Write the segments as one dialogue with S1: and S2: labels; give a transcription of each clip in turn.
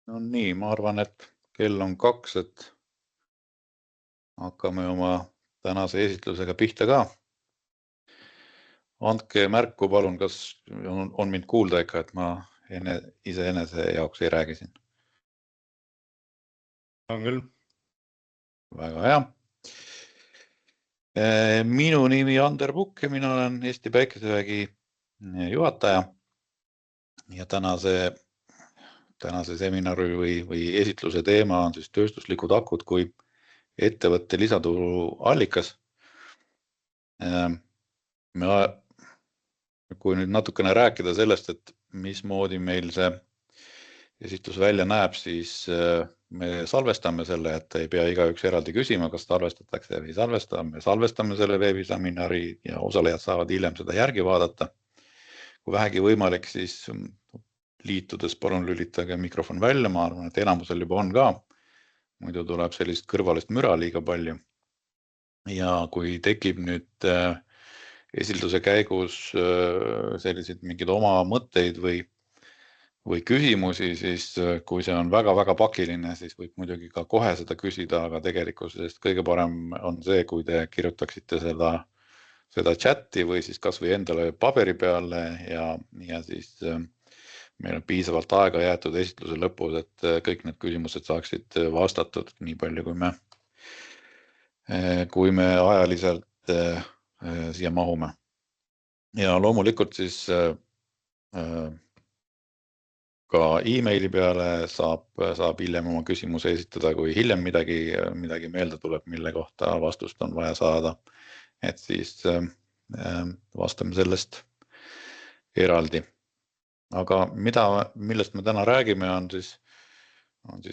S1: No nii, ma arvan, et kell on 2, et hakkame oma tänase esitlusega pihta ka. Andke märku palun, kas on mind kuulda ikka, et ma iseenese jaoks ei räägi siin.
S2: On küll.
S1: Väga hea. Minu nimi Ander Pukk ja mina olen Eesti Päikesevägi juhataja. Ja tänase seminari või esitluse teema on siis tööstuslikud akud kui ettevõtte lisatulu allikas. Kui nüüd natukene rääkida sellest, et mismoodi meil see esitlus välja näeb, siis me salvestame selle, et ei pea igaüks eraldi küsima, kas salvestatakse või salvestame. Salvestame selle veebiseminari ja osalejad saavad hiljem seda järgi vaadata. Kui vähegi võimalik, siis liitudes palun lülitage mikrofon välja, ma arvan, et enamusel juba on ka. Muidu tuleb sellist kõrvalist müra liiga palju. Ja kui tekib nüüd esilduse käigus selliseid mingeid oma mõtteid või küsimusi, siis kui see on väga-väga pakiline, siis võib muidugi ka kohe seda küsida, aga tegelikkusest kõige parem on see, kui te kirjutaksite seda chati või siis kas või endale paberi peale ja siis meil on piisavalt aega jäetud esitluse lõpus, et kõik need küsimused saaksid vastatud nii palju, kui me ajaliselt siia mahume. Ja loomulikult siis ka e-maili peale saab hiljem oma küsimuse esitada, kui hiljem midagi meelde tuleb, mille kohta vastust on vaja saada. Et siis vastame sellest eraldi. Aga millest me täna räägime, on siis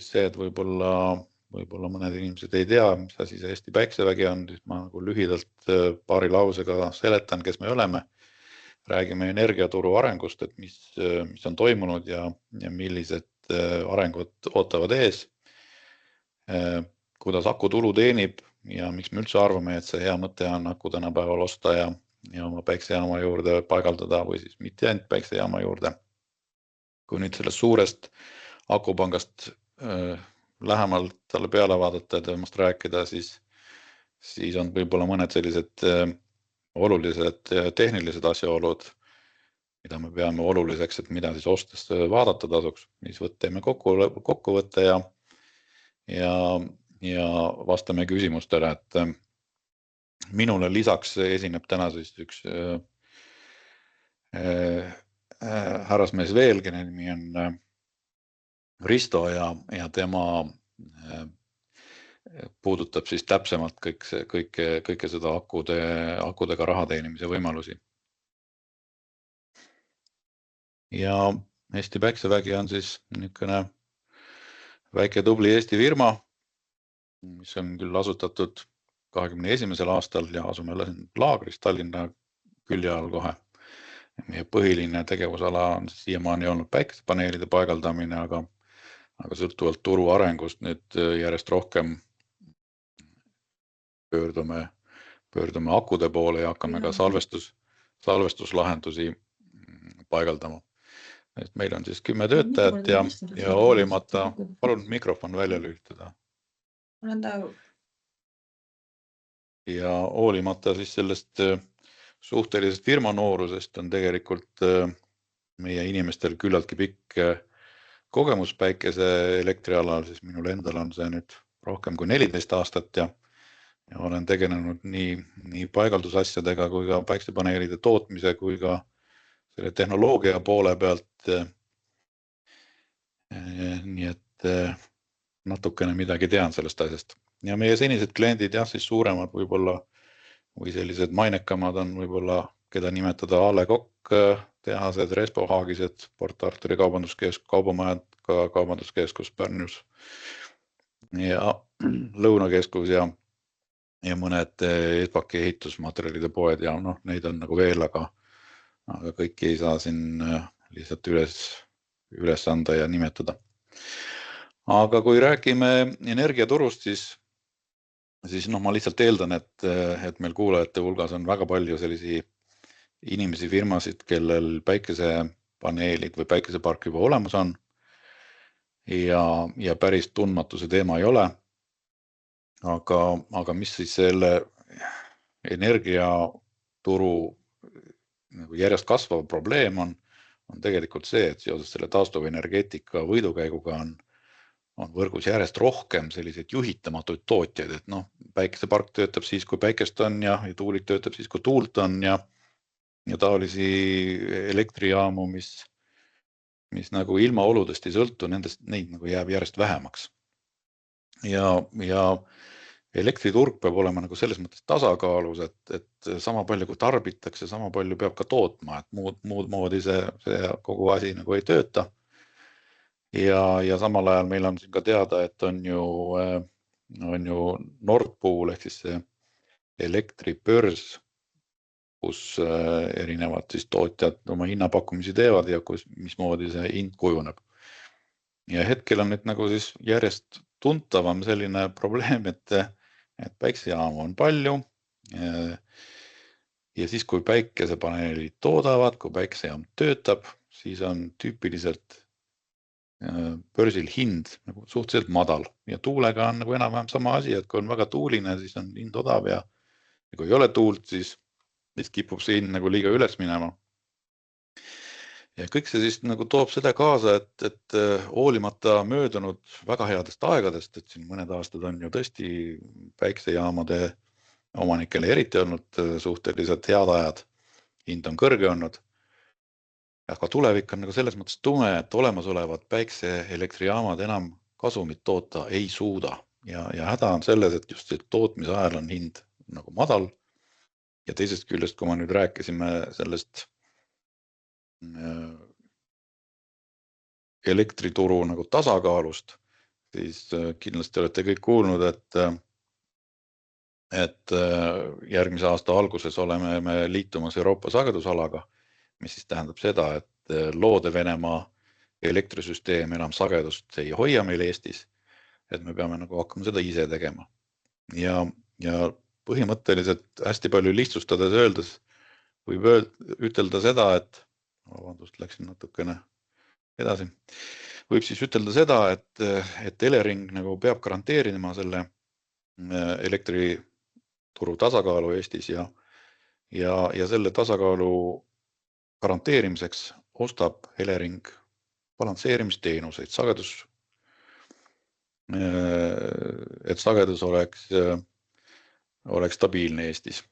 S1: see, et võib-olla mõned inimesed ei tea, mis asi see Eesti Päikesevägi on, siis ma lühidalt paari lausega seletan, kes me oleme. Räägime energiaturu arengust, et mis on toimunud ja millised arengud ootavad ees, kuidas aku tulu teenib ja miks me üldse arvame, et see hea mõte on aku tänapäeval osta ja oma päiksejaama juurde paigaldada või siis mitte ainult päiksejaama juurde. Kui nüüd sellest suurest akupangast lähemalt talle peale vaadata ja temast rääkida, siis on võib-olla mõned sellised olulised tehnilised asjaolud, mida me peame oluliseks, et mida siis ostes vaadata tasuks, mis teeme kokkuvõtte ja vastame küsimustele, et minule lisaks esineb täna siis üks härrasmees veel, kelle nimi on Risto ja tema puudutab siis täpsemalt kõike seda akudega raha teenimise võimalusi. Ja Eesti Päikesevägi on siis niisugune väike tubli Eesti firma, mis on küll asutatud 2021. aastal ja asume laagris Tallinna külje all kohe. Meie põhiline tegevusala on siiamaani olnud päikesepaneelide paigaldamine, aga sõltuvalt turu arengust nüüd järjest rohkem pöördume akude poole ja hakkame ka salvestuslahendusi paigaldama. Meil on siis 10 töötajat ja hoolimata, palun mikrofon välja lülitada. Ja hoolimata siis sellest suhtelisest firma noorusest on tegelikult meie inimestel küllaltki pikk kogemus päikese elektrialal, siis minul endal on see nüüd rohkem kui 14 aastat ja olen tegelenud nii paigaldusasjadega kui ka päiksepaneelide tootmise kui ka selle tehnoloogia poole pealt. Nii et natukene midagi tean sellest asjast. Ja meie senised kliendid siis suuremad võib-olla või sellised mainekamad on võib-olla, keda nimetada A. Le Coq tehased, Respo Haagised, Port Arturi kaubamajad, kaubanduskeskus Pärnus ja Lõunakeskus ja mõned EDVAC-i ehitusmaterjalide poed ja neid on nagu veel, aga kõiki ei saa siin lihtsalt üles anda ja nimetada. Aga kui räägime energiaturust, siis ma lihtsalt eeldan, et meil kuulajate hulgas on väga palju sellisi inimesi, firmasid, kellel päikesepaneelid või päikesepark juba olemas on. ja päris tundmatuse teema ei ole. Aga mis siis selle energiaturu nagu järjest kasvav probleem on tegelikult see, et seoses selle taastuvenergeetika võidukäiguga on võrgus järjest rohkem selliseid juhitamatuid tootjaid, et päikesepark töötab siis, kui päikest on ja tuulik töötab siis, kui tuult on ja taolisi elektrijaamu, mis nagu ilmaoludest ei sõltu, neid nagu jääb järjest vähemaks. Ja elektriturg peab olema nagu selles mõttes tasakaalus, et sama palju kui tarbitakse, sama palju peab ka tootma, et muud moodi see kogu asi nagu ei tööta. Ja samal ajal meil on siin ka teada, et on ju Nord Pool ehk siis see elektribörs, kus erinevad siis tootjad oma hinnapakkumisi teevad ja mismoodi see hind kujuneb. Ja hetkel on nüüd nagu siis järjest tuntavam selline probleem, et päiksejaamu on palju ja siis, kui päikesepaneelid toodavad, kui päikesejaam töötab, siis on tüüpiliselt börsil hind nagu suhteliselt madal ja tuulega on nagu enam-vähem sama asi, et kui on väga tuuline, siis on hind odav ja kui ei ole tuult, siis kipub see hind nagu liiga üles minema. Ja kõik see siis nagu toob seda kaasa, et hoolimata möödunud väga headest aegadest, et siin mõned aastad on ju tõesti päikesejaamade omanikele eriti olnud suhteliselt head ajad, hind on kõrge olnud. Aga tulevik on nagu selles mõttes tume, et olemasolevad päikseelektrijaamad enam kasumit toota ei suuda. Ja häda on selles, et just tootmise ajal on hind nagu madal. Ja teisest küljest, kui ma nüüd rääkisime sellest elektrituru nagu tasakaalust, siis kindlasti olete kõik kuulnud, et järgmise aasta alguses oleme me liitumas Euroopa sagedusalaga, mis siis tähendab seda, et loode Venemaa elektrisüsteem enam sagedust ei hoia meil Eestis, et me peame nagu hakkama seda ise tegema. Ja põhimõtteliselt hästi palju lihtsustades öeldes võib ütelda seda, et läksin natukene edasi. Võib siis ütelda seda, et Elering nagu peab garanteerima selle elektrituru tasakaalu Eestis ja selle tasakaalu garanteerimiseks ostab Elering balansseerimisteenuseid, et sagedus oleks stabiilne Eestis.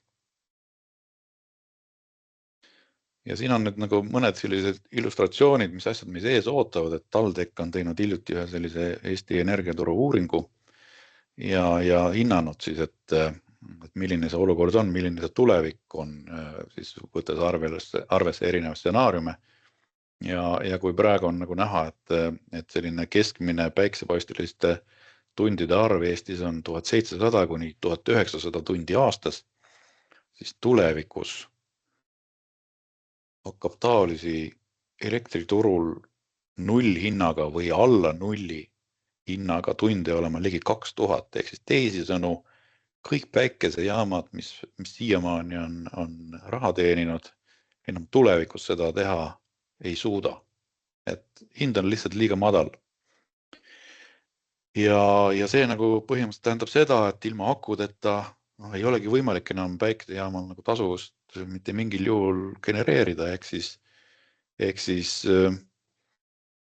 S1: Ja siin on nüüd nagu mõned sellised illustratsioonid, mis asjad meis ees ootavad, et TalTech on teinud hiljuti ühe sellise Eesti energiaturu uuringu ja hinnanud siis, et milline see olukord on, milline see tulevik on, siis võttes arvesse erinevaid stsenaariume. Ja kui praegu on nagu näha, et selline keskmine päiksepaisteliste tundide arv Eestis on 1700 kuni 1900 tundi aastas, siis tulevikus hakkab taolisi elektriturul nullhinnaga või alla nulli hinnaga tunde olema ligi 2000, ehk siis teisisõnu kõik päikesejaamad, mis siiamaani on raha teeninud, enam tulevikus seda teha ei suuda. Et hind on lihtsalt liiga madal. Ja see nagu põhimõtteliselt tähendab seda, et ilma akudeta ei olegi võimalik enam päikesejaamal nagu tasuvust mitte mingil juhul genereerida, ehk siis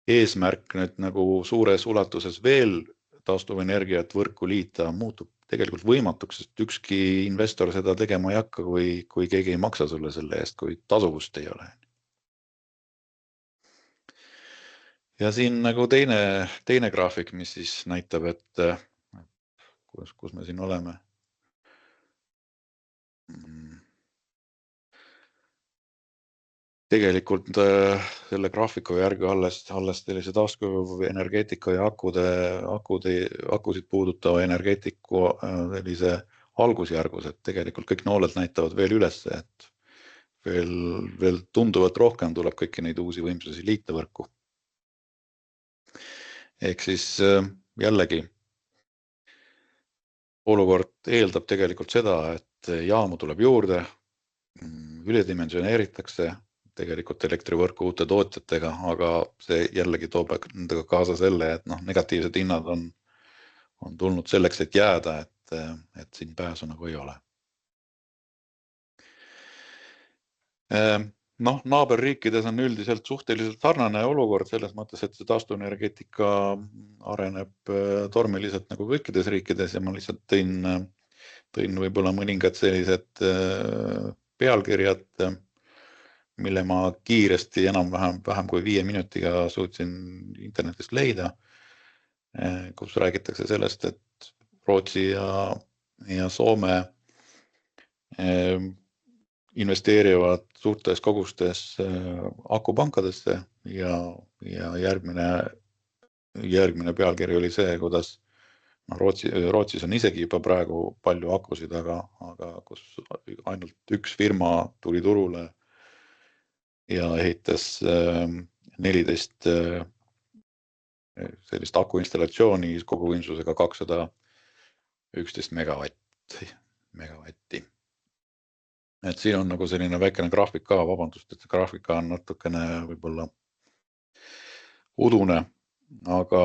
S1: eesmärk nüüd nagu suures ulatuses veel taastuvenergiat võrku liita muutub tegelikult võimatuks, sest ükski investor seda tegema ei hakka, kui keegi ei maksa sulle selle eest, kui tasuvust ei ole. Ja siin nagu teine graafik, mis siis näitab, et kus me siin oleme. Tegelikult selle graafiku järgi alles sellise taastuvenergeetika ja akusid puudutava energeetiku sellise algusjärgus, et tegelikult kõik nooled näitavad veel üles, et veel tunduvalt rohkem tuleb kõiki neid uusi võimsusi liita võrku. Ehk siis jällegi olukord eeldab tegelikult seda, et jaamu tuleb juurde, üledimensioneeritakse, tegelikult elektrivõrku uute tootjatega, aga see jällegi toob nendega kaasa selle, et negatiivsed hinnad on tulnud selleks, et jääda, et siin pääsu nagu ei ole. Naaberriikides on üldiselt suhteliselt sarnane olukord selles mõttes, et see taastuvenergeetika areneb tormiliselt nagu kõikides riikides ja ma lihtsalt tõin võib-olla mõningad sellised pealkirjad, mille ma kiiresti vähem kui 5 minutiga suutsin internetist leida, kus räägitakse sellest, et Rootsi ja Soome investeerivad suurtes kogustes akupankadesse ja järgmine pealkiri oli see, kuidas Rootsis on isegi juba praegu palju akusid, aga kus ainult üks firma tuli turule ja ehitas 14 sellist akuinstallatsiooni koguvõimsusega 211 megavatti. Et siin on nagu selline väikene graafik ka, vabandust, et see graafika on natukene võib-olla udune, aga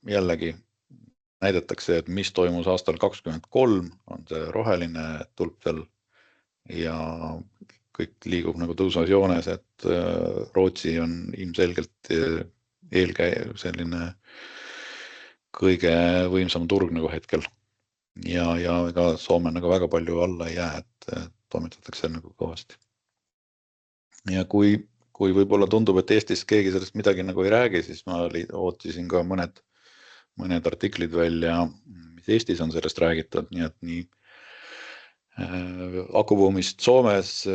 S1: jällegi näidatakse, et mis toimus aastal 2023, on see roheline tulp seal ja kõik liigub nagu tõusvas joones, et Rootsi on ilmselgelt selline kõige võimsam turg nagu hetkel ja ega Soome nagu väga palju alla ei jää, et toimetatakse nagu kõvasti. Ja kui võib-olla tundub, et Eestis keegi sellest midagi nagu ei räägi, siis ma ootisin ka mõned artiklid välja, mis Eestis on sellest räägitud, nii et nii akubuumist Soomes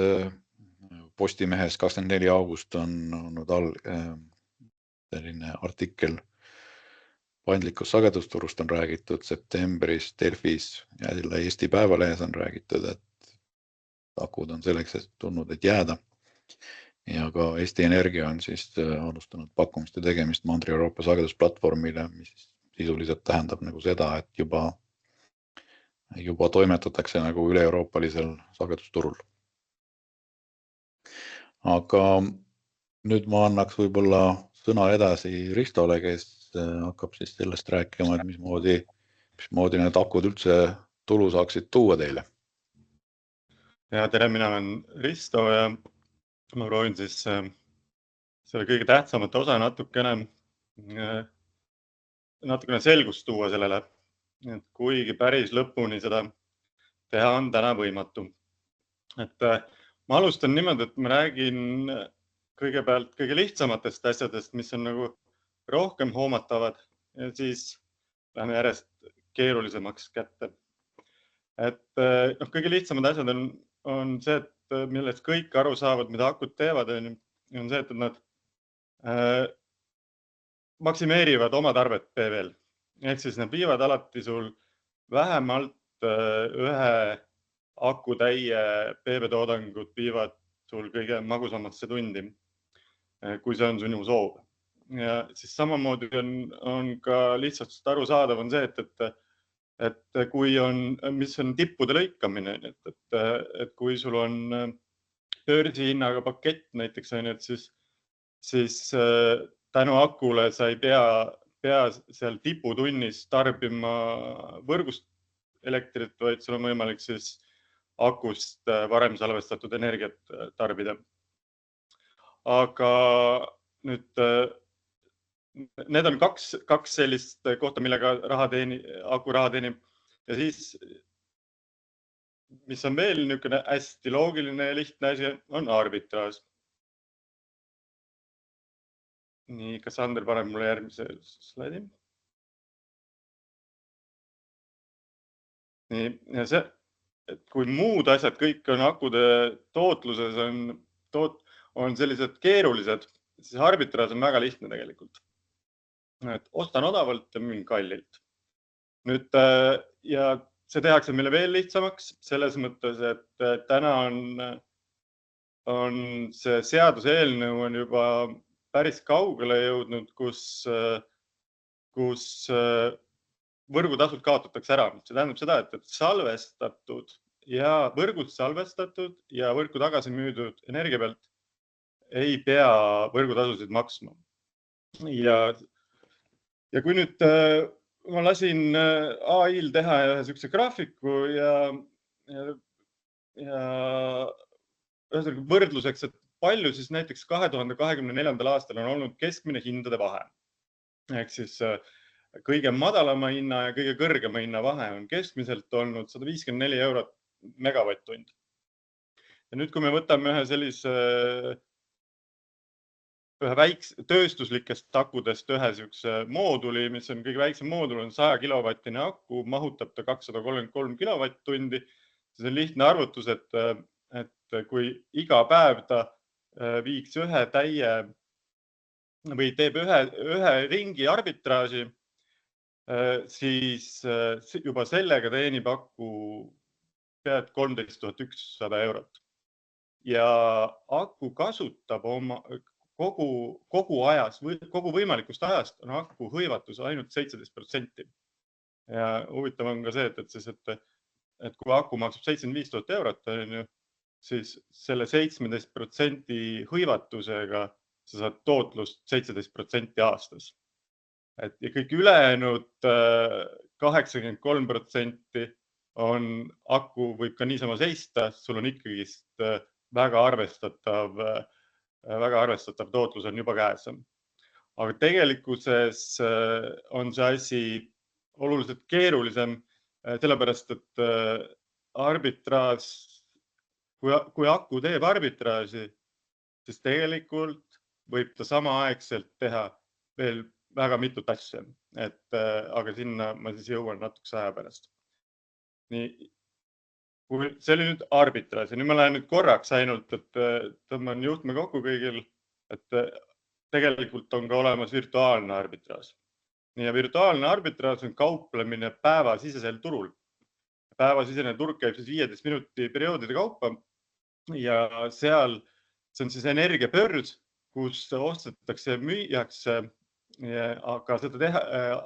S1: Postimehes 24. august on olnud selline artikkel, paindlikust sagedusturust on räägitud, septembris Delfis ja Eesti Päevalehes on räägitud, et akud on selleks tulnud, et jääda. Ja ka Eesti Energia on siis alustanud pakkumiste tegemist Mandri-Euroopa sagedusplatvormile, mis sisuliselt tähendab nagu seda, et juba toimetatakse nagu üle-euroopalisel sagedusturul. Aga nüüd ma annaks võib-olla sõna edasi Ristole, kes hakkab siis sellest rääkima, et mismoodi need akud üldse tulu saaksid tuua teile.
S2: Ja tere, mina olen Risto ja ma proovin siis selle kõige tähtsamat osa natukene selgust tuua sellele, et kuigi päris lõpuni seda teha on täna võimatu. Et ma alustan niimoodi, et ma räägin kõigepealt kõige lihtsamatest asjadest, mis on nagu rohkem hoomatavad ja siis lähme järjest keerulisemaks kätte. Et kõige lihtsamad asjad on see, et millest kõik aru saavad, mida akud teevad, on see, et nad maksimeerivad oma tarvet PV-l. Ehk siis nad viivad alati sul vähemalt ühe akutäie PV-toodangut viivad sul kõige magusamasse tundi, kui see on sinu soov. Ja siis samamoodi on ka lihtsalt aru saadav on see, et kui mis on tippude lõikamine, et kui sul on börsihinnaga pakett näiteks, siis tänu akule sa ei pea seal tiputunnis tarbima võrgust elektrit, vaid sul on võimalik siis akust varem salvestatud energiat tarbida. Aga nüüd need on kaks sellist kohta, millega aku raha teenib. Ja siis, mis on veel niisugune hästi loogiline ja lihtne asi, on arbitraaž. Nii, kas Sander paneb mulle järgmise slaidi? Nii, ja see, et kui muud asjad kõik on akude tootluses on sellised keerulised, siis arbitraaž on väga lihtne tegelikult. Et ostan odavalt ja müün kallilt. Nüüd, ja see tehakse meile veel lihtsamaks selles mõttes, et täna on see seaduseelnõu on juba päris kaugele jõudnud, kus võrgutasud kaotatakse ära. See tähendab seda, et salvestatud ja võrgust salvestatud ja võrku tagasi müüdud energia pealt ei pea võrgutasusid maksma. Ja kui nüüd ma lasin AI-l teha ühe sihukese graafiku ja ühesõnaga võrdluseks, et palju siis näiteks 2024. aastal on olnud keskmine hindade vahe. Ehk siis kõige madalama hinna ja kõige kõrgema hinna vahe on keskmiselt olnud 154 eurot megavatt-tund. Ja nüüd, kui me võtame ühe sellise ühe tööstuslikest akudest ühe sihukese mooduli, mis on kõige väiksem moodul, on 100 kilovattine aku, mahutab ta 233 kilovatt-tundi. See on lihtne arvutus, et kui iga päev ta viiks ühe täie või teeb ühe ringi arbitraaži, siis juba sellega teenib aku pead 13 100 eurot. Ja aku kasutab oma kogu ajast, kogu võimalikust ajast on aku hõivatus ainult 17%. Ja huvitav on ka see, et kui aku maksab 75 000 eurot, siis selle 17% hõivatusega sa saad tootlust 17% aastas. Ja kõik ülejäänud 83% on aku võib ka niisama seista, sul on ikkagi väga arvestatav tootlus on juba käes. Aga tegelikkuses on see asi oluliselt keerulisem, sellepärast, et arbitraaž, kui aku teeb arbitraaži, siis tegelikult võib ta samaaegselt teha veel väga mitut asja. Aga sinna ma siis jõuan natukese aja pärast. Nii. See oli nüüd arbitraaž ja nüüd ma lähen nüüd korraks ainult, et tõmban juhtme kokku kõigil, et tegelikult on ka olemas virtuaalne arbitraaž. Ja virtuaalne arbitraaž on kauplemine päevasisesel turul. Päevasisene turg käib siis 15 minuti perioodide kaupa ja see on siis energiabörs, kus ostetakse ja müüakse, aga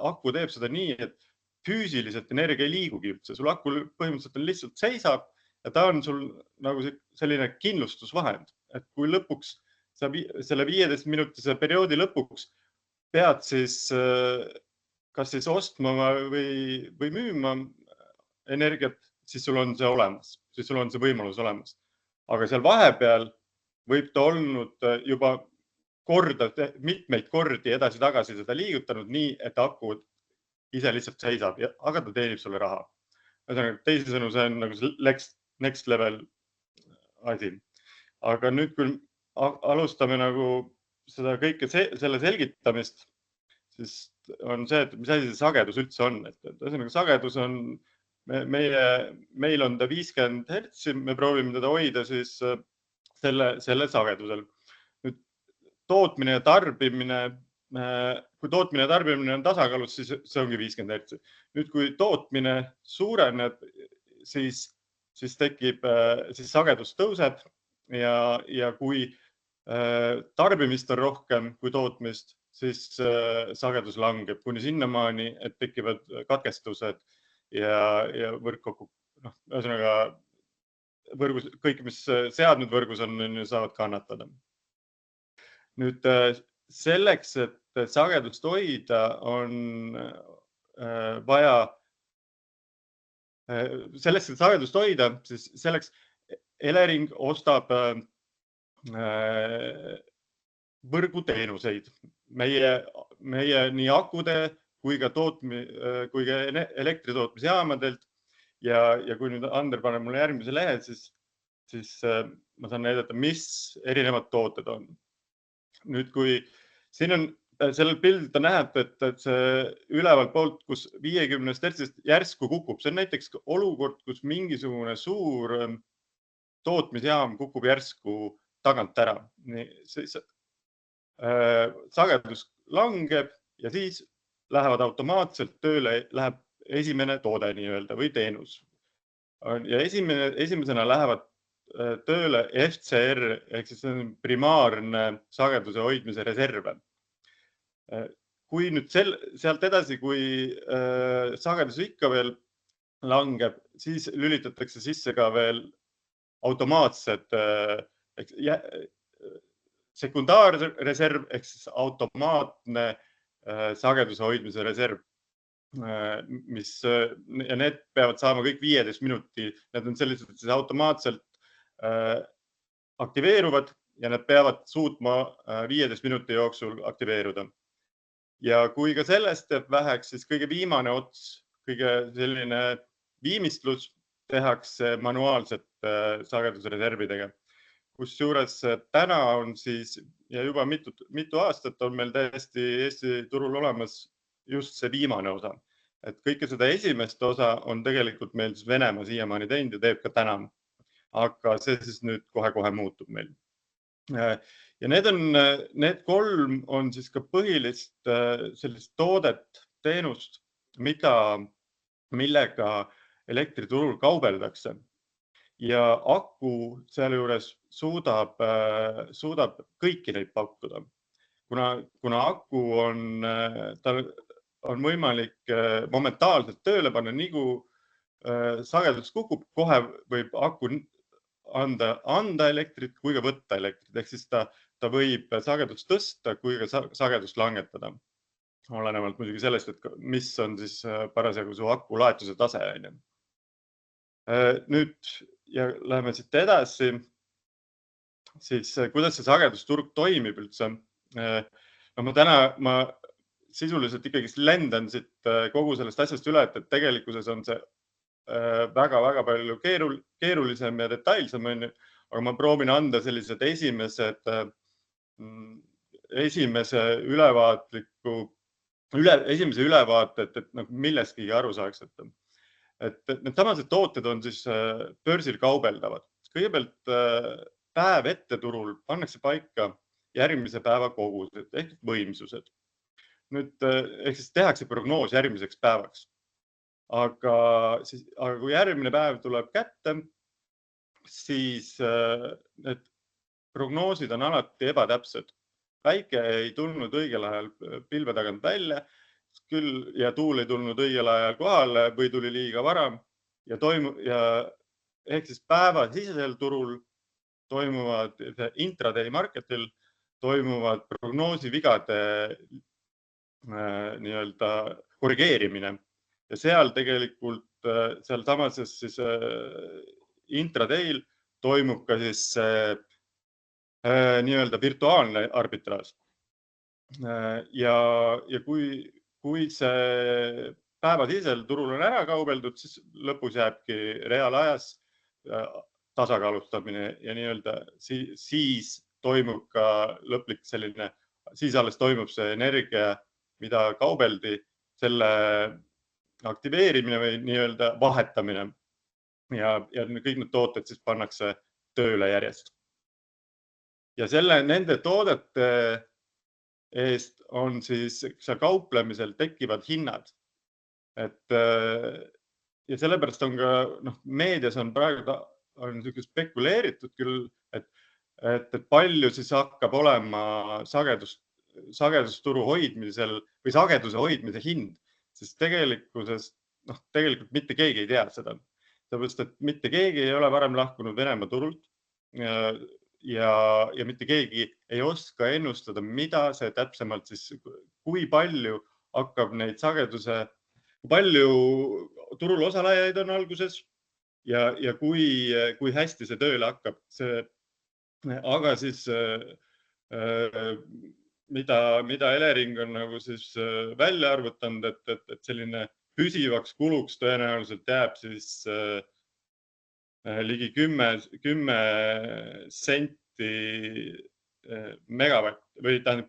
S2: aku teeb seda nii, et füüsiliselt energia ei liigugi üldse. Sul aku põhimõtteliselt lihtsalt seisab ja ta on sul nagu selline kindlustusvahend. Et kui lõpuks sa selle 15 minutise perioodi lõpuks pead siis kas siis ostma või müüma energiat, siis sul on see olemas, siis sul on see võimalus olemas. Aga seal vahepeal võib ta olnud juba mitmeid kordi edasi-tagasi seda liigutanud nii, et aku ise lihtsalt seisab, aga ta teenib sulle raha. Teisisõnu, see on nagu next level asi. Aga nüüd, kui alustame nagu seda kõike selle selgitamist, siis on see, et mis asi see sagedus üldse on. Sagedus on, meil on ta 50 hertsi, me proovime teda hoida siis selle sagedusel. Nüüd tootmine ja tarbimine, kui tootmine ja tarbimine on tasakaalus, siis see ongi 50 hertsi. Nüüd, kui tootmine suureneb, siis tekib, siis sagedus tõuseb ja kui tarbimist on rohkem kui tootmist, siis sagedus langeb kuni sinnamaani, et tekivad katkestused ja võrk kokku. Ühesõnaga, kõik, mis seadmed võrgus on, saavad kannatada. Nüüd selleks, et sagedust hoida, on vaja, selleks, et sagedust hoida, siis selleks Elering ostab võrguteenuseid. Meie nii akude kui ka elektritootmisjaamadelt. Ja kui nüüd Ander paneb mulle järgmise lehe, siis ma saan näidata, mis erinevad tooted on. Nüüd, kui siin on sellel pildil ta näeb, et see üleval poolt, kus 50 hertsist järsku kukub, see on näiteks olukord, kus mingisugune suur tootmisjaam kukub järsku tagant ära. Sagedus langeb ja siis lähevad automaatselt tööle, läheb esimene toode nii-öelda või teenus. Ja esimesena lähevad tööle FCR ehk siis primaarne sageduse hoidmise reserve. Kui nüüd sealt edasi, kui sagedus ikka veel langeb, siis lülitatakse sisse ka veel automaatsed sekundaarreserv ehk siis automaatne sageduse hoidmise reserv, ja need peavad saama kõik 15 minuti. Need on sellised, et siis automaatselt aktiveeruvad ja need peavad suutma 15 minuti jooksul aktiveeruda. Ja kui ka sellest teeb väheks, siis kõige viimane ots, kõige selline viimistlus tehakse manuaalsete sagedusreservidega. Kusjuures täna on siis ja juba mitu aastat on meil täiesti Eesti turul olemas just see viimane osa. Et kõike seda esimest osa on tegelikult meil siis Venemaa siiamaani teinud ja teeb ka täna. Aga see siis nüüd kohe muutub meil. Ja need 3 on siis ka põhilist sellist toodet, teenust, millega elektriturul kaubeldakse. Ja aku sealjuures suudab kõiki neid pakkuda. Kuna aku tal on võimalik momentaalselt tööle panna, nii kui sagedus kukub, kohe võib aku anda elektrit kui ka võtta elektrit. Ehk siis ta võib sagedust tõsta kui ka sagedust langetada. Olenevalt muidugi sellest, et mis on siis parasjagu su aku laetuse tase. Nüüd ja läheme siit edasi, siis kuidas see sagedusturg toimib üldse. Ma sisuliselt ikkagi lendan siit kogu sellest asjast üle, et tegelikkuses on see väga palju keerulisem ja detailsem, aga ma proovin anda sellised esimese ülevaate, et millestki aru saaks. Et need samased tooted on siis börsil kaubeldavad. Kõigepealt päev ette turul pannakse paika järgmise päeva kogused ehk võimsused. Nüüd ehk siis tehakse prognoos järgmiseks päevaks. Aga kui järgmine päev tuleb kätte, siis need prognoosid on alati ebatäpsed. Päike ei tulnud õigel ajal pilve tagant välja, küll ja tuul ei tulnud õigel ajal kohale või tuli liiga vara ja ehk siis päevasisesel turul toimuvad intraday marketil toimuvad prognoosivigade nii-öelda korrigeerimine ja seal tegelikult seal samases siis intradayl toimub ka siis nii-öelda virtuaalne arbitraaž. Ja kui see päevasisesel turul on ära kaubeldud, siis lõpus jääbki reaalajas tasakaalustamine ja nii-öelda siis toimub ka lõplik selline, siis alles toimub see energia, mida kaubeldi, selle aktiveerimine või nii-öelda vahetamine. Ja kõik need tooted siis pannakse tööle järjest. Ja nende toodete eest on siis seal kauplemisel tekivad hinnad. Ja sellepärast on ka meedias on praegu spekuleeritud küll, et palju siis hakkab olema sagedusturu hoidmisel või sageduse hoidmise hind, sest tegelikult mitte keegi ei tea seda. Sellepärast, et mitte keegi ei ole varem lahkunud Venemaa turult ja mitte keegi ei oska ennustada, mida see täpsemalt siis, kui palju hakkab neid palju turul osalejaid on alguses ja kui hästi see tööle hakkab. Aga siis mida Elering on nagu siis välja arvutanud, et selline püsivaks kuluks tõenäoliselt jääb siis ligi 10 senti megavatt või tähendab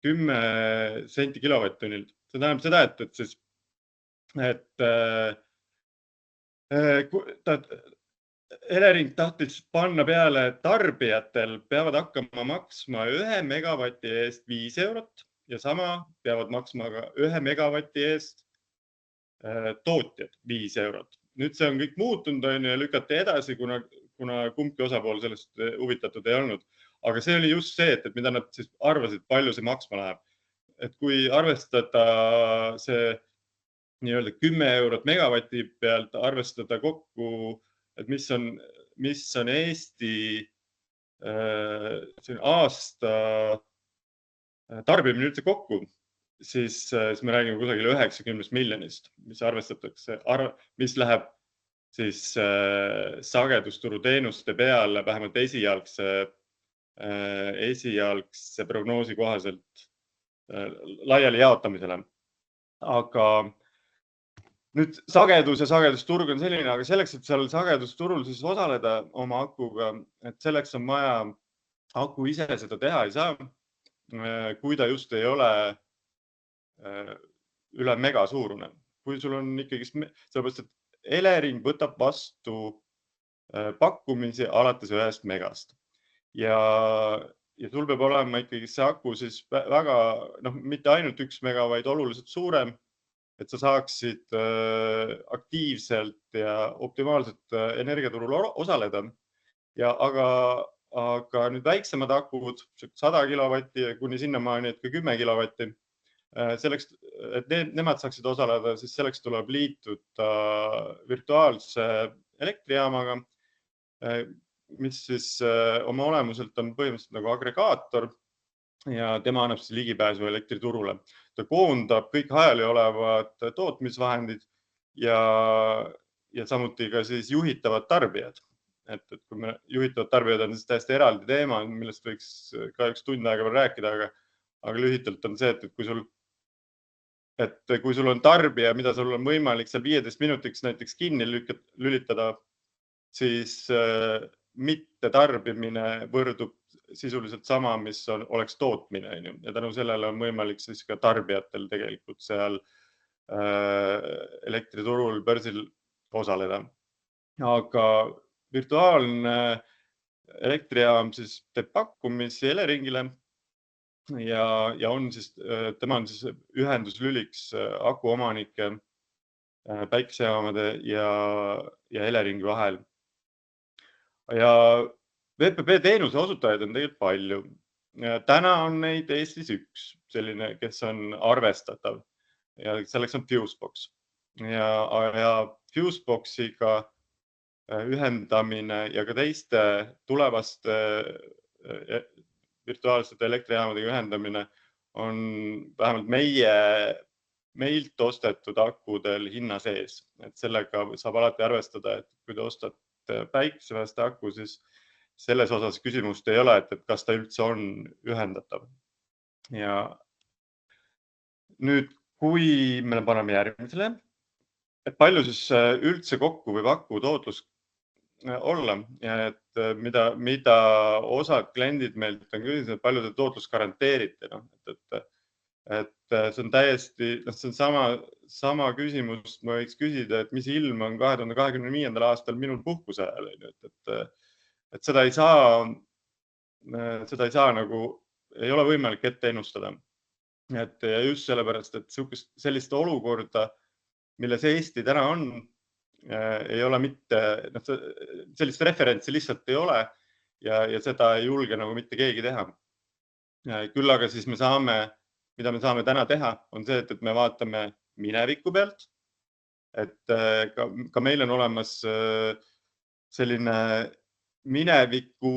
S2: 10 senti kilovatt-tunnilt. See tähendab seda, et Elering tahtis panna peale, et tarbijatel peavad hakkama maksma 1 megavati eest 5 eurot ja sama peavad maksma ka 1 megavati eest tootjad 5 eurot. Nüüd see on kõik muutunud ja lükati edasi, kuna kumbki osapool sellest huvitatud ei olnud. Aga see oli just see, et mida nad siis arvasid, palju see maksma läheb. Et kui arvestada see nii-öelda 10 eurot megavati pealt, arvestada kokku, et mis on Eesti aasta tarbimine üldse kokku, siis me räägime kusagil 90 miljonist, mis arvestatakse, mis läheb siis sagedusturu teenuste peale vähemalt esialgse prognoosi kohaselt laiali jaotamisele. Aga nüüd sagedus ja sagedusturg on selline, aga selleks, et seal sagedusturul siis osaleda oma akuga, et selleks on vaja, aku ise seda teha ei saa, kui ta just ei ole üle mega suurune. Kui sul on ikkagi, sellepärast, et Elering võtab vastu pakkumisi alates 1 megast ja sul peab olema ikkagi see aku siis väga, mitte ainult 1 mega, vaid oluliselt suurem, et sa saaksid aktiivselt ja optimaalselt energiaturul osaleda. Aga nüüd väiksemad akud, 100 kilovatti kuni sinnamaani, et ka 10 kilovatti, selleks, et nemad saaksid osaleda, siis selleks tuleb liituda virtuaalse elektrijaamaga, mis siis oma olemuselt on põhimõtteliselt nagu agregaator ja tema annab siis ligipääsu elektriturule. Ta koondab kõik hajali olevad tootmisvahendid ja samuti ka siis juhitavad tarbijad. Et kui me juhitavad tarbijad on siis täiesti eraldi teema, millest võiks ka 1 tund aega veel rääkida, aga lühidalt on see, et kui sul on tarbija, mida sul on võimalik seal 15 minutiks näiteks kinni lülitada, siis mitte tarbimine võrdub sisuliselt sama, mis oleks tootmine. Ja tänu sellele on võimalik siis ka tarbijatel tegelikult seal elektriturul börsil osaleda. Aga virtuaalne elektrijaam siis teeb pakkumisi Eleringile ja on siis, tema on siis ühenduslüliks aku omanike, päikesejaamade ja Eleringi vahel. Ja VPP teenuse osutajaid on tegelikult palju. Täna on neid Eestis 1 selline, kes on arvestatav ja selleks on Fusebox. Ja Fuseboxiga ühendamine ja ka teiste tulevaste virtuaalsete elektrijaamadega ühendamine on vähemalt meilt ostetud akudel hinna sees. Et sellega saab alati arvestada, et kui te ostate päikeseväest aku, siis selles osas küsimust ei ole, et kas ta üldse on ühendatav. Ja nüüd, kui me paneme järgmisele, et palju siis üldse kokku võib aku tootlus olla ja et mida osad kliendid meilt on küsinud, et palju te tootlus garanteerite. Et see on täiesti, see on sama küsimus, ma võiks küsida, et mis ilm on 2025. aastal minul puhkuse ajal. Et seda ei saa nagu, ei ole võimalik ette ennustada. Et just sellepärast, et sellist olukorda, milles Eesti täna on, ei ole mitte, sellist referentsi lihtsalt ei ole ja seda ei julge nagu mitte keegi teha. Küll aga siis mida me saame täna teha, on see, et me vaatame mineviku pealt. Et ka meil on olemas selline mineviku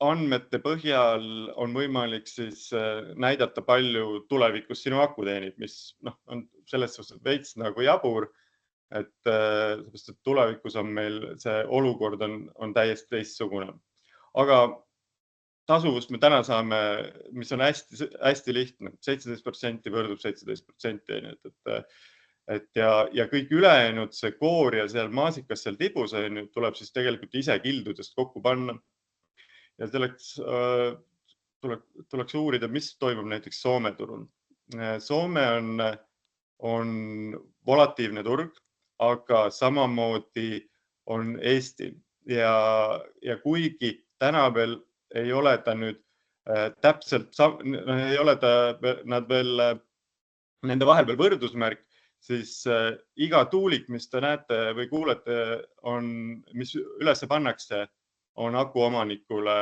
S2: andmete põhjal on võimalik siis näidata palju tulevikus sinu aku teenib, mis on selles suhtes veits nagu jabur, et tulevikus on meil see olukord on täiesti teistsugune. Aga tasuvust me täna saame, mis on hästi lihtne, 17% võrdub 17%. Ja kõik ülejäänud, see koor ja seal maasikas seal tibus tuleb siis tegelikult ise kildudest kokku panna. Ja selleks tuleks uurida, mis toimub näiteks Soome turul. Soome on volatiivne turg, aga samamoodi on Eesti. Ja kuigi täna veel ei ole ta nüüd täpselt, ei ole nad veel nende vahel veel võrdusmärk, siis iga tuulik, mis te näete või kuulete, mis üles pannakse, on aku omanikule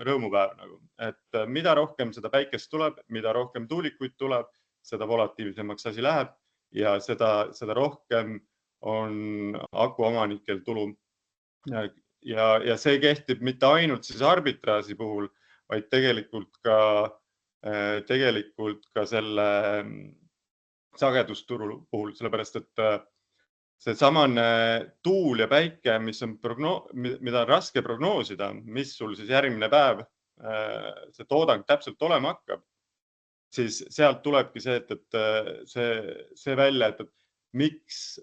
S2: rõõmupäev. Et mida rohkem seda päikest tuleb, mida rohkem tuulikuid tuleb, seda volatiivsemaks asi läheb ja seda rohkem on aku omanikel tulu. ja see kehtib mitte ainult siis arbitraaži puhul, vaid tegelikult ka selle sagedusturu puhul, sellepärast et see samane tuul ja päike, mida on raske prognoosida, mis sul siis järgmine päev see toodang täpselt olema hakkab, siis sealt tulebki see, et see välja, et miks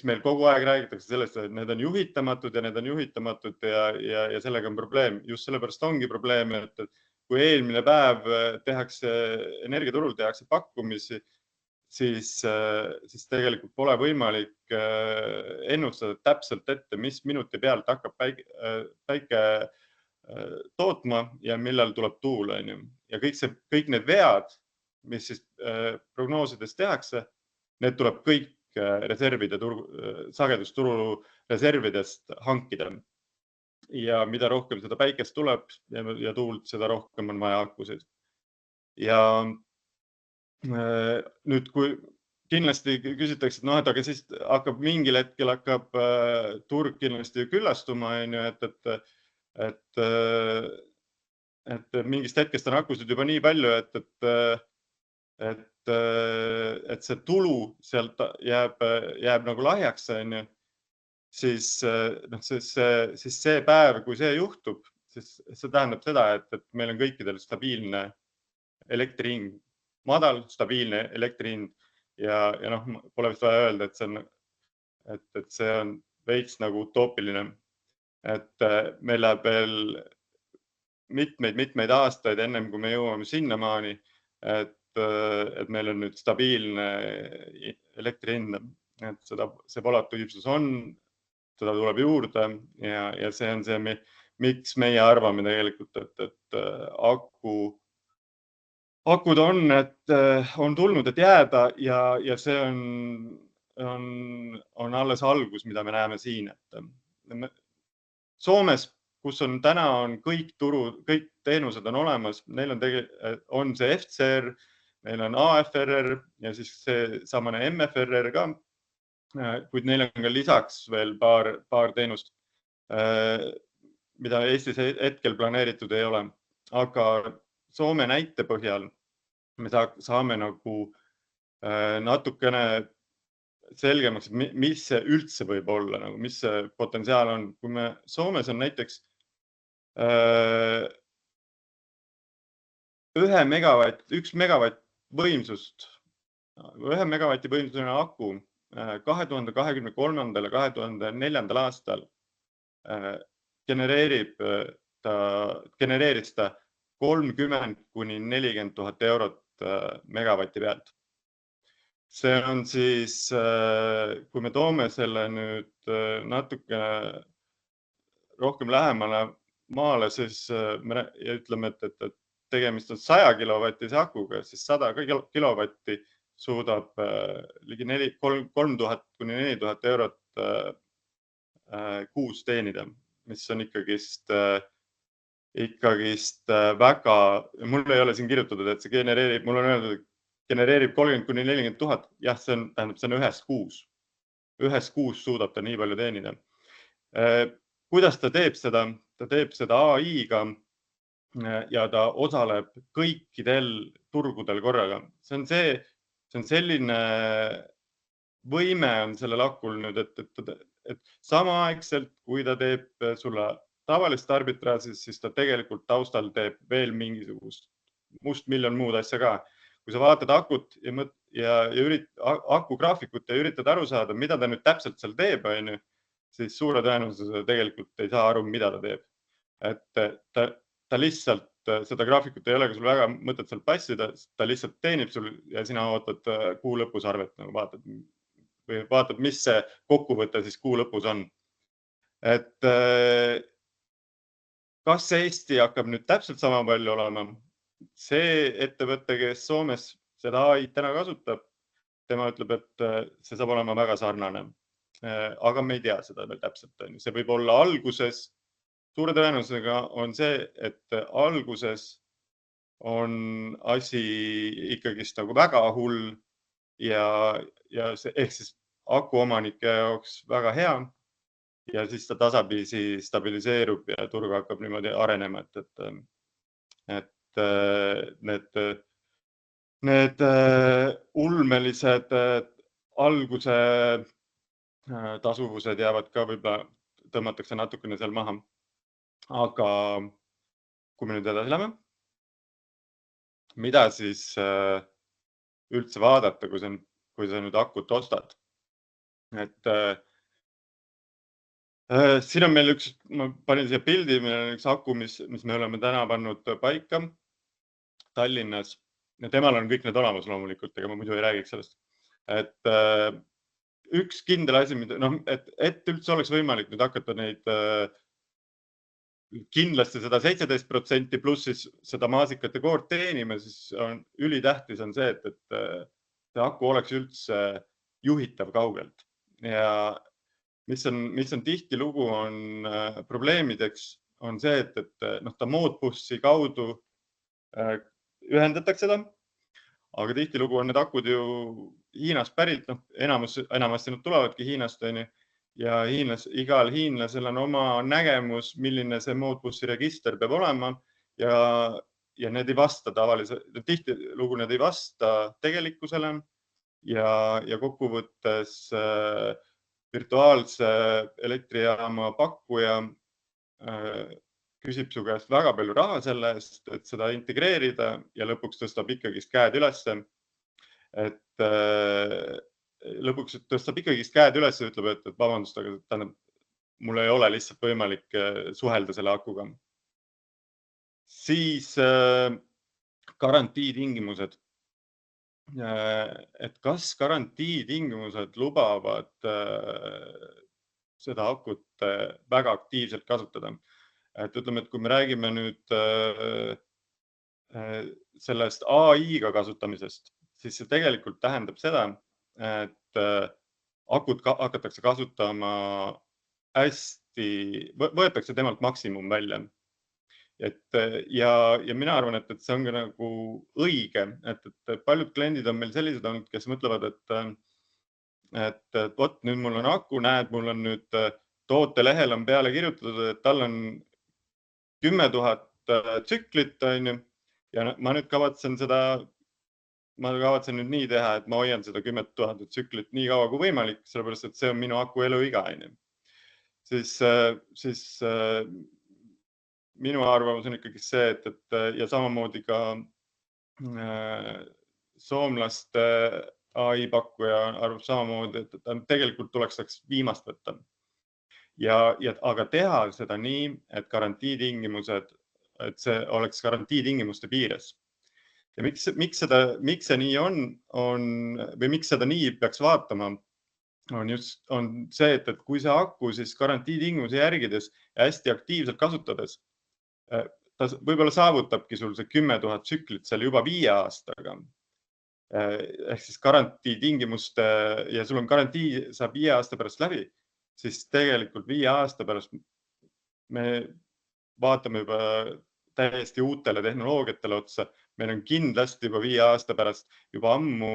S2: meil kogu aeg räägitakse sellest, et need on juhitamatud ja need on juhitamatud ja sellega on probleem. Just sellepärast ongi probleem, et kui eelmine päev energiaturul tehakse pakkumisi, siis tegelikult pole võimalik ennustada täpselt ette, mis minuti pealt hakkab päike tootma ja millal tuleb tuul. Ja kõik need vead, mis siis prognoosides tehakse, need tuleb kõik sagedusturu reservidest hankida. Ja mida rohkem seda päikest tuleb ja tuult, seda rohkem on vaja akusid. Ja nüüd, kui kindlasti küsitakse, et aga siis mingil hetkel hakkab turg kindlasti küllastuma, et mingist hetkest on akusid juba nii palju, et see tulu sealt jääb nagu lahjaks, siis see päev, kui see juhtub, siis see tähendab seda, et meil on kõikidel stabiilne elektrihind, madal, stabiilne elektrihind ja pole vist vaja öelda, et see on veits nagu utoopiline, et meil läheb veel mitmeid aastaid ennem, kui me jõuame sinnamaani, et meil on nüüd stabiilne elektrihind, et see volatiivsus on, seda tuleb juurde ja see on see, miks meie arvame tegelikult, et akud on tulnud, et jääda ja see on alles algus, mida me näeme siin. Soomes, kus täna on kõik teenused on olemas, neil on see FCR, meil on AFRR ja siis see samane MFRR ka, kuid neil on ka lisaks veel paar teenust, mida Eestis hetkel planeeritud ei ole. Aga Soome näite põhjal me saame nagu natukene selgemaks, mis see üldse võib olla, mis see potentsiaal on. Kui me Soomes on näiteks 1 megavatt võimsust, 1 megavati võimsusena aku 2023. ja 2004. aastal genereeris ta 30 kuni 40 000 eurot megavati pealt. See on siis, kui me toome selle nüüd natuke rohkem lähemale maale, siis me ütleme, et tegemist on 100 kilovatise akuga, siis 100 kilovatti suudab ligi 3000 kuni 4000 eurot kuus teenida, mis on ikkagist väga, mul ei ole siin kirjutatud, et see genereerib, mul on öeldud, et genereerib 30 kuni 40 000. Jah, see on ühes kuus. Ühes kuus suudab ta nii palju teenida. Kuidas ta teeb seda? Ta teeb seda AI-ga ja ta osaleb kõikidel turgudel korraga. See on selline võime on sellel akul nüüd, et samaaegselt, kui ta teeb sulle tavalist arbitraaži, siis ta tegelikult taustal teeb veel mingisugust mustmiljon muud asja ka. Kui sa vaatad akut ja aku graafikut ja üritad aru saada, mida ta nüüd täpselt seal teeb, siis suure tõenäosusega tegelikult ei saa aru, mida ta teeb. Et ta lihtsalt, seda graafikut ei ole, kui sul väga mõtled seal passida, ta lihtsalt teenib sul ja sina ootad kuu lõpus arvet, vaatad, mis see kokkuvõte siis kuu lõpus on. Et kas Eesti hakkab nüüd täpselt sama palju olema? See ettevõte, kes Soomes seda AI täna kasutab, tema ütleb, et see saab olema väga sarnane. Aga me ei tea seda veel täpselt. See võib olla alguses, suure tõenäosusega on see, et alguses on asi ikkagist nagu väga hull ja ehk siis akuomanike jaoks väga hea. ja siis ta tasapisi stabiliseerub ja turg hakkab niimoodi arenema, et need ulmelised alguse tasuvused jäävad ka võib-olla, tõmmatakse natukene seal maha. Aga kui me nüüd edasi läheme, mida siis üldse vaadata, kui sa nüüd akut ostad? Et siin on meil ma panin siia pildi, meil on üks aku, mis me oleme täna pannud paika Tallinnas ja temal on kõik need olemas loomulikult, ega ma muidu ei räägiks sellest. Et üks kindel asi, et üldse oleks võimalik nüüd hakata neid kindlasti seda 17% pluss siis seda maasikate koort teenima, siis on ülitähtis on see, et see aku oleks üldse juhitav kaugelt. Ja mis on tihtilugu on probleemideks, on see, et ta moodbussi kaudu ühendatakse ta, aga tihtilugu on need akud ju Hiinast pärit, enamasti nad tulevadki Hiinast, ja igal hiinlasel on oma nägemus, milline see moodbussi register peab olema ja need ei vasta tihtilugu need ei vasta tegelikkusele ja kokkuvõttes virtuaalse elektrijaama pakkuja küsib su käest väga palju raha selle eest, et seda integreerida ja lõpuks tõstab ikkagist käed ülesse. Et lõpuks tõstab ikkagist käed üles ja ütleb, et vabandust, aga tähendab, mul ei ole lihtsalt võimalik suhelda selle akuga. Siis garantiitingimused. Et kas garantiitingimused lubavad seda akut väga aktiivselt kasutada? Et ütleme, et kui me räägime nüüd sellest AI-ga kasutamisest, siis see tegelikult tähendab seda, et akut hakatakse kasutama hästi, võetakse temalt maksimum välja. Ja mina arvan, et see on ka nagu õige, et paljud kliendid on meil sellised olnud, kes mõtlevad, et vot nüüd mul on aku, näed, mul on nüüd tootelehel on peale kirjutatud, et tal on 10 000 tsüklit, ja ma nüüd kavatsen nüüd nii teha, et ma hoian seda 10 000 tsüklit nii kaua kui võimalik, sellepärast, et see on minu aku eluiga. Siis minu arvamus on ikkagi see, et ja samamoodi ka soomlaste AI pakkuja arvab samamoodi, et tegelikult tuleks viimast võtta. Aga teha seda nii, et garantiitingimused, et see oleks garantiitingimuste piires. Ja miks see nii on või miks seda nii peaks vaatama, on see, et kui see aku siis garantiitingimusi järgides ja hästi aktiivselt kasutades, ta võib-olla saavutabki sul see 10 000 tsüklit seal juba 5 aastaga. Ehk siis garantiitingimuste ja sul on garantii saab 5 aasta pärast läbi, siis tegelikult 5 aasta pärast me vaatame juba täiesti uutele tehnoloogiatele otsa. Meil on kindlasti juba 5 aasta pärast juba ammu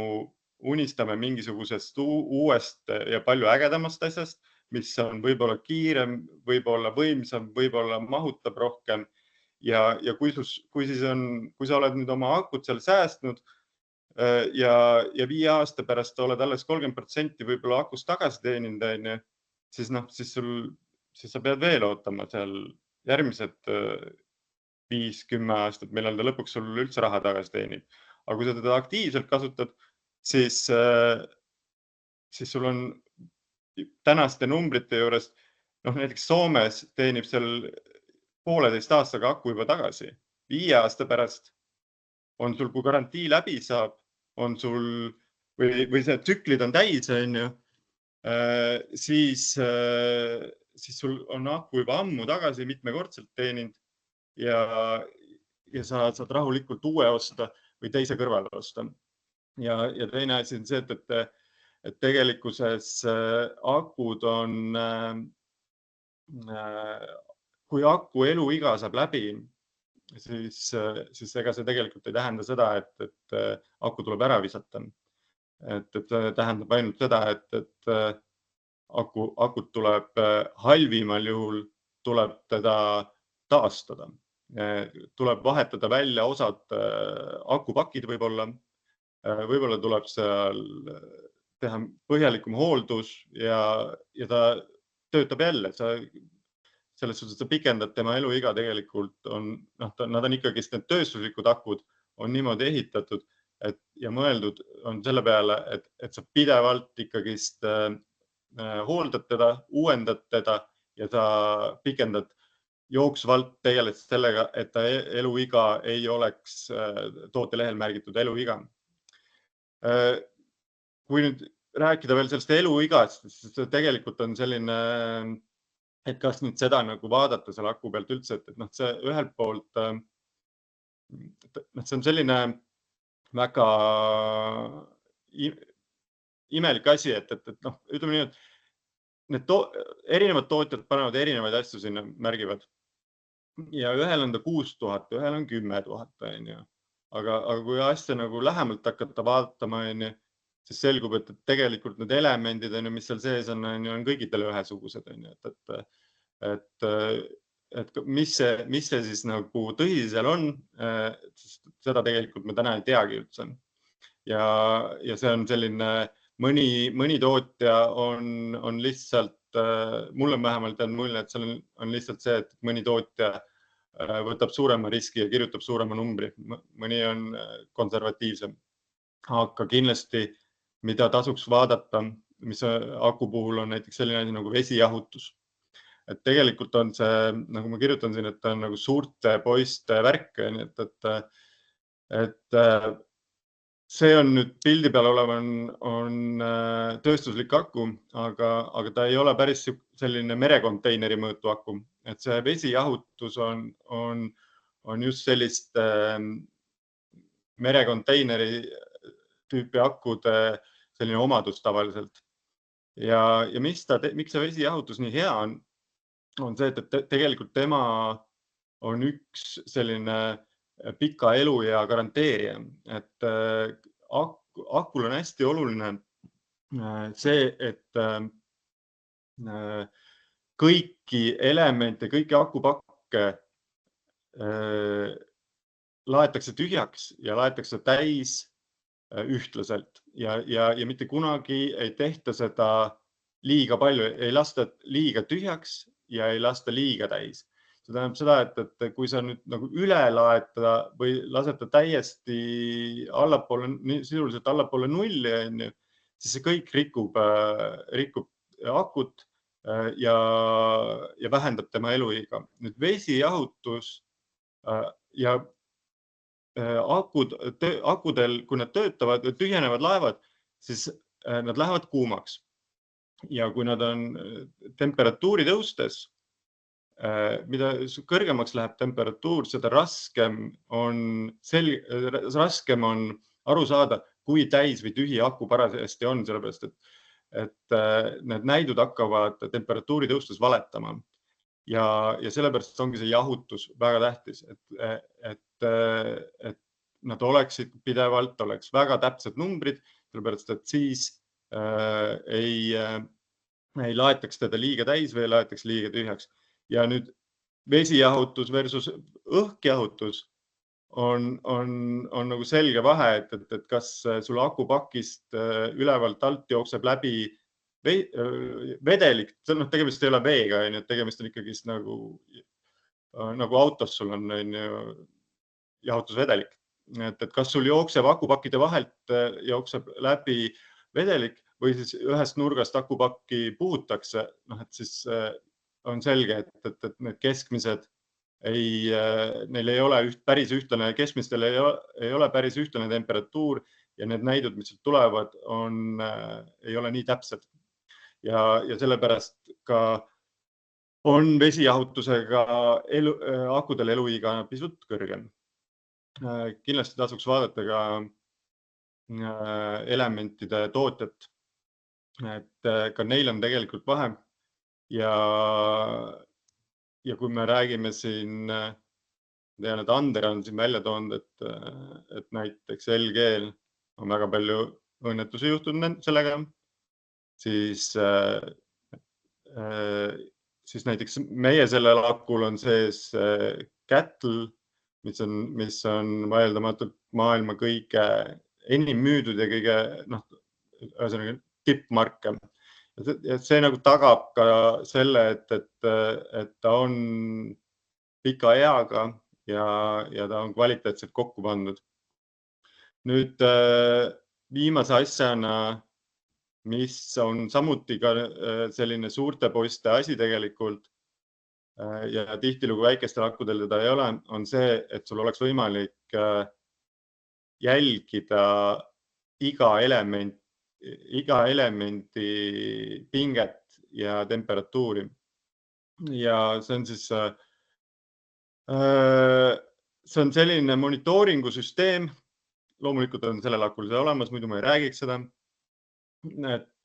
S2: unistame mingisugusest uuest ja palju ägedamast asjast, mis on võib-olla kiirem, võib-olla võimsam, võib-olla mahutab rohkem. Ja kui sa oled nüüd oma akut seal säästnud ja 5 aasta pärast oled alles 30% võib-olla akust tagasi teeninud, siis sa pead veel ootama seal järgmised 5-10 aastat, millal ta lõpuks sul üldse raha tagasi teenib. Aga kui sa teda aktiivselt kasutad, siis sul on tänaste numbrite juures, näiteks Soomes teenib seal 1,5 aastaga aku juba tagasi. 5 aasta pärast on sul, kui garantii läbi saab, on sul või see tsüklid on täis, siis sul on aku juba ammu tagasi mitmekordselt teeninud ja sa saad rahulikult uue osta või teise kõrvale osta. Ja teine asi on see, et tegelikkuses akud on, kui aku eluiga saab läbi, siis ega see tegelikult ei tähenda seda, et aku tuleb ära visata. Et tähendab ainult seda, et akut tuleb halvimal juhul tuleb teda taastada. Tuleb vahetada välja osad akupakid võib-olla tuleb seal teha põhjalikum hooldus ja ta töötab jälle. Selles suhtes, sa pikendad tema eluiga tegelikult nad on ikkagi need tööstuslikud akud on niimoodi ehitatud ja mõeldud on selle peale, et sa pidevalt ikkagist hooldad teda, uuendad teda ja sa pikendad jooksvalt tegeled sellega, et ta eluiga ei oleks tootelehel märgitud eluiga. Kui nüüd rääkida veel sellest eluigast, siis tegelikult on selline, et kas nüüd seda nagu vaadata selle aku pealt üldse, et see ühelt poolt, see on selline väga imelik asi, et ütleme nii, et need erinevad tootjad panevad erinevaid asju sinna, märgivad. Ja ühel on ta 6000, ühel on 10 000, aga kui asja nagu lähemalt hakata vaatama, siis selgub, et tegelikult need elemendid, mis seal sees on kõigitele ühesugused. Et mis see siis nagu tõsi seal on, seda tegelikult me täna ei teagi üldse. Ja see on selline, mõni tootja on lihtsalt, mulle vähemalt on mulje, et seal on lihtsalt see, et mõni tootja võtab suurema riski ja kirjutab suurema numbri. Mõni on konservatiivsem. Aga kindlasti, mida tasuks vaadata, mis aku puhul on näiteks selline asi nagu vesijahutus. Et tegelikult on see, nagu ma kirjutan siin, et ta on nagu suurte poiste värk, et see on nüüd pildi peal olev on tööstuslik aku, aga ta ei ole päris selline merekonteineri mõõtu aku. Et see vesijahutus on just sellist merekonteineri tüüpi akude selline omadus tavaliselt. Ja miks see vesijahutus nii hea on see, et tegelikult tema on üks selline pika elu ja garanteerija. Et akul on hästi oluline see, et kõiki elemente, kõiki akupakke laetakse tühjaks ja laetakse täis ühtlaselt ja mitte kunagi ei tehta seda liiga palju, ei lasta liiga tühjaks ja ei lasta liiga täis. See tähendab seda, et kui sa nüüd nagu üle laeta või laseta täiesti sisuliselt allapoole nulli, siis see kõik rikub akut ja vähendab tema eluiga. Nüüd vesijahutus ja akudel, kui nad töötavad, tühjenevad laevad, siis nad lähevad kuumaks. Ja kui nad on temperatuuri tõustes, mida kõrgemaks läheb temperatuur, seda raskem on aru saada, kui täis või tühi aku parasjagu on, sellepärast et need näidud hakkavad temperatuuri tõustes valetama. Ja sellepärast ongi see jahutus väga tähtis, et nad oleksid pidevalt, oleks väga täpsed numbrid, sellepärast et siis ei laetaks teda liiga täis või ei laetaks liiga tühjaks. Ja nüüd vesijahutus versus õhkjahutus on nagu selge vahe, et kas sul akupakist ülevalt alt jookseb läbi vedelik, tegemist ei ole veega, tegemist on ikkagi nagu autos sul on jahutusvedelik. Et kas sul jookseb akupakkide vahelt jookseb läbi vedelik või siis ühest nurgast akupakki puhutakse, et siis on selge, et need keskmised neil ei ole päris ühtlane, keskmistel ei ole päris ühtlane temperatuur ja need näidud, mis tulevad, ei ole nii täpsed. Ja sellepärast ka on vesijahutusega akudel eluiga pisut kõrgem. Kindlasti tasuks vaadata ka elementide tootjat, et ka neil on tegelikult vahe. Ja kui me räägime siin, tean, et Ander on siin välja toonud, et näiteks LG-l on väga palju õnnetusi juhtunud sellega, siis siis näiteks meie sellel akul on sees Cattle, mis on vaieldamatult maailma kõige enim müüdud ja kõige ühesõnaga tippmarke. Ja see nagu tagab ka selle, et ta on pika eaga ja ta on kvaliteetselt kokku pandud. Nüüd viimase asjana, mis on samuti ka selline suurte poiste asi tegelikult ja tihtilugu väikestel akudel teda ei ole, on see, et sul oleks võimalik jälgida iga elemendi pinget ja temperatuuri. Ja see on siis see on selline monitooringusüsteem. Loomulikult on sellel akul see olemas, muidu ma ei räägiks seda. Et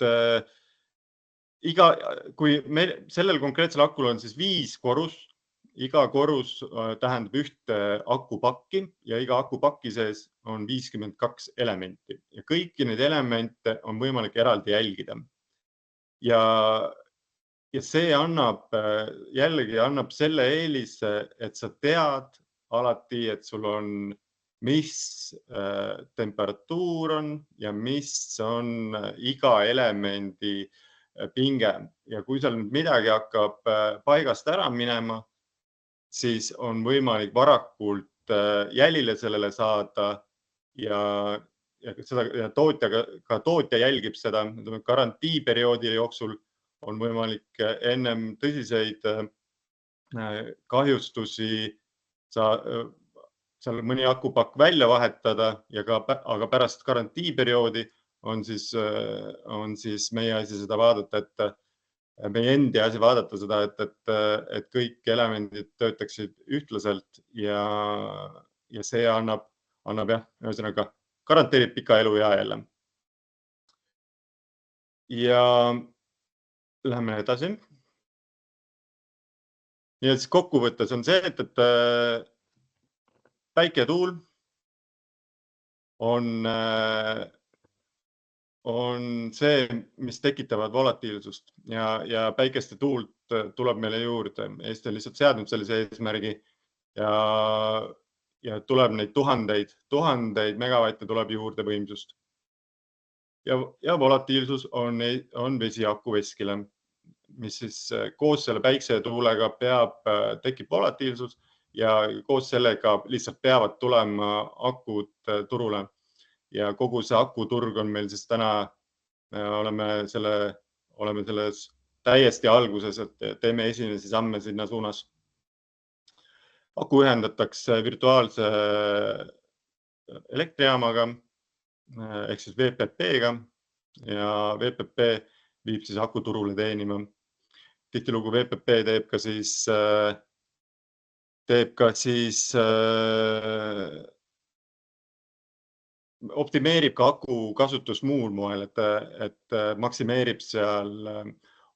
S2: kui meil sellel konkreetsel akul on siis 5 korrust, iga korrus tähendab ühte akupakki ja iga akupaki sees on 52 elementi ja kõiki neid elemente on võimalik eraldi jälgida. Ja see jällegi annab selle eelise, et sa tead alati, et sul on mis temperatuur on ja mis on iga elemendi pinge. Ja kui seal nüüd midagi hakkab paigast ära minema, siis on võimalik varakult jälile sellele saada ja tootja jälgib seda. Garantiiperioodi jooksul on võimalik ennem tõsiseid kahjustusi seal mõni akupakk välja vahetada, aga pärast garantiiperioodi on siis meie asi seda vaadata, et meie endi asi vaadata seda, et kõik elemendid töötaksid ühtlaselt ja see annab ühesõnaga garanteerib pika elu ja jälle. Ja läheme edasi. Ja siis kokkuvõttes on see, et päike ja tuul on see, mis tekitavad volatiilsust ja päikest ja tuult tuleb meile juurde. Eesti on lihtsalt seadnud sellise eesmärgi ja tuleb neid tuhandeid megavatte tuleb juurde võimsust. Ja volatiilsus on vesiaku veskile, mis siis koos selle päikse ja tuulega tekib volatiilsus ja koos sellega lihtsalt peavad tulema akud turule. Ja kogu see akuturg on meil siis täna, oleme selles täiesti alguses, et teeme esimesi samme sinna suunas. Aku ühendatakse virtuaalse elektrijaamaga ehk siis VPP-ga ja VPP viib siis aku turule teenima. Tihtilugu VPP teeb ka siis optimeerib ka aku kasutust muul moel, et maksimeerib seal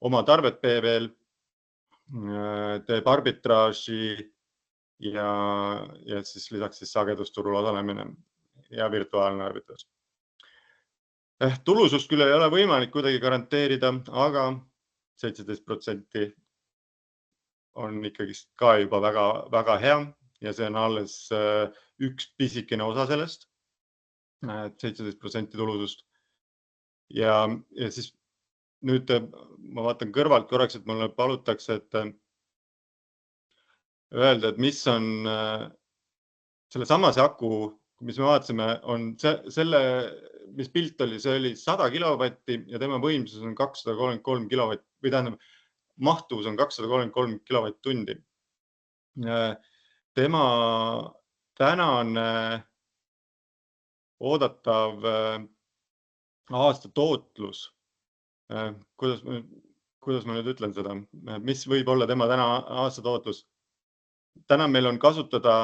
S2: oma tarvet PV-l, teeb arbitraaži ja siis lisaks siis sagedusturul osalemine ja virtuaalne arbitraaž. Tulusust küll ei ole võimalik kuidagi garanteerida, aga 17% on ikkagi ka juba väga, väga hea ja see on alles üks pisikene osa sellest, 17% tulusust. Ja siis nüüd ma vaatan kõrvalt korraks, et mulle palutakse, et öelda, et mis on selle samase aku, mis me vaatasime, on selle, mis pilt oli, see oli 100 kilovatti ja tema võimsus on 233 kilovatti või tähendab, mahtuvus on 233 kilovatt-tundi. Tema tänane oodatav aasta tootlus, kuidas ma nüüd ütlen seda, mis võib olla tema täna aasta tootlus? Täna meil on kasutada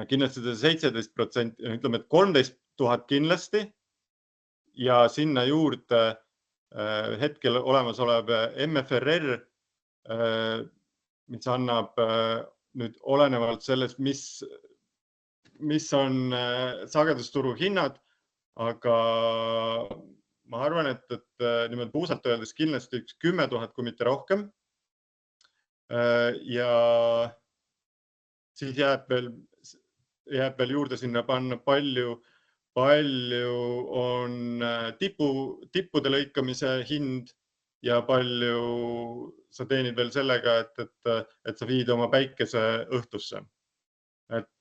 S2: kindlasti 17%, ütleme, et 13 000 kindlasti ja sinna juurde hetkel olemasolev MFRR, mis annab nüüd olenevalt sellest, mis on sagedusturu hinnad, aga ma arvan, et niimoodi puusalt öeldes kindlasti 10 000, kui mitte rohkem. Ja siis jääb veel juurde sinna panna palju on tippude lõikamise hind ja palju sa teenid veel sellega, et sa viid oma päikese õhtusse. Et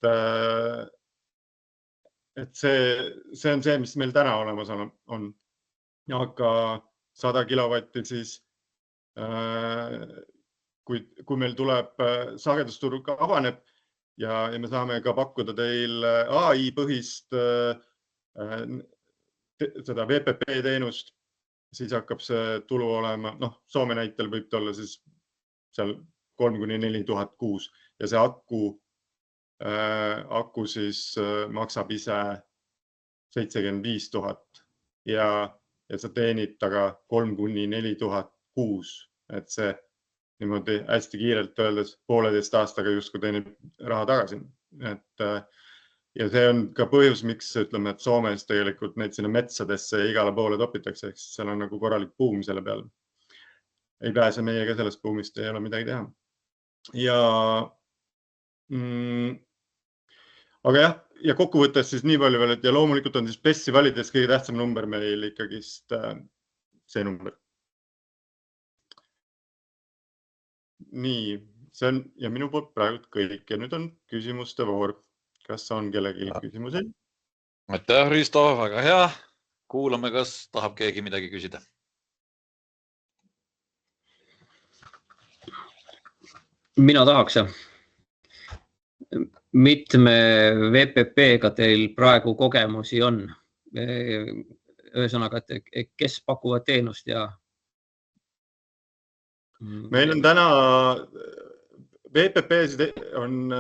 S2: see on see, mis meil täna olemas on. Aga 100 kilovatti siis, kui meil tuleb sagedusturg avaneb ja me saame ka pakkuda teil AI põhist seda VPP teenust, siis hakkab see tulu olema, Soome näitel võib olla siis seal 3,000–4,000 kuus ja see aku siis maksab ise 75 000 ja sa teenid taga 3,000–4,000 kuus, et see niimoodi hästi kiirelt öeldes 1,5 aastaga justkui teenib raha tagasi. Ja see on ka põhjus, miks ütleme, et Soomes tegelikult neid sinna metsadesse ja igale poole topitakse, ehk seal on nagu korralik buum selle peal. Ei pääse meiega sellest buumist, ei ole midagi teha. Aga jah, ja kokkuvõttes siis nii palju veel, et ja loomulikult on siis PES-i valides kõige tähtsam number meil ikkagist see number. Nii, see on ja minu poolt praegu kõik ja nüüd on küsimuste voor. Kas on kellegi küsimusi?
S1: Aitäh, Risto, väga hea. Kuulame, kas tahab keegi midagi küsida.
S3: Mina tahaks. Mitme VPP-ga teil praegu kogemusi on? Ühesõnaga, et kes pakuvad teenust ja...
S2: Meil on täna VPP on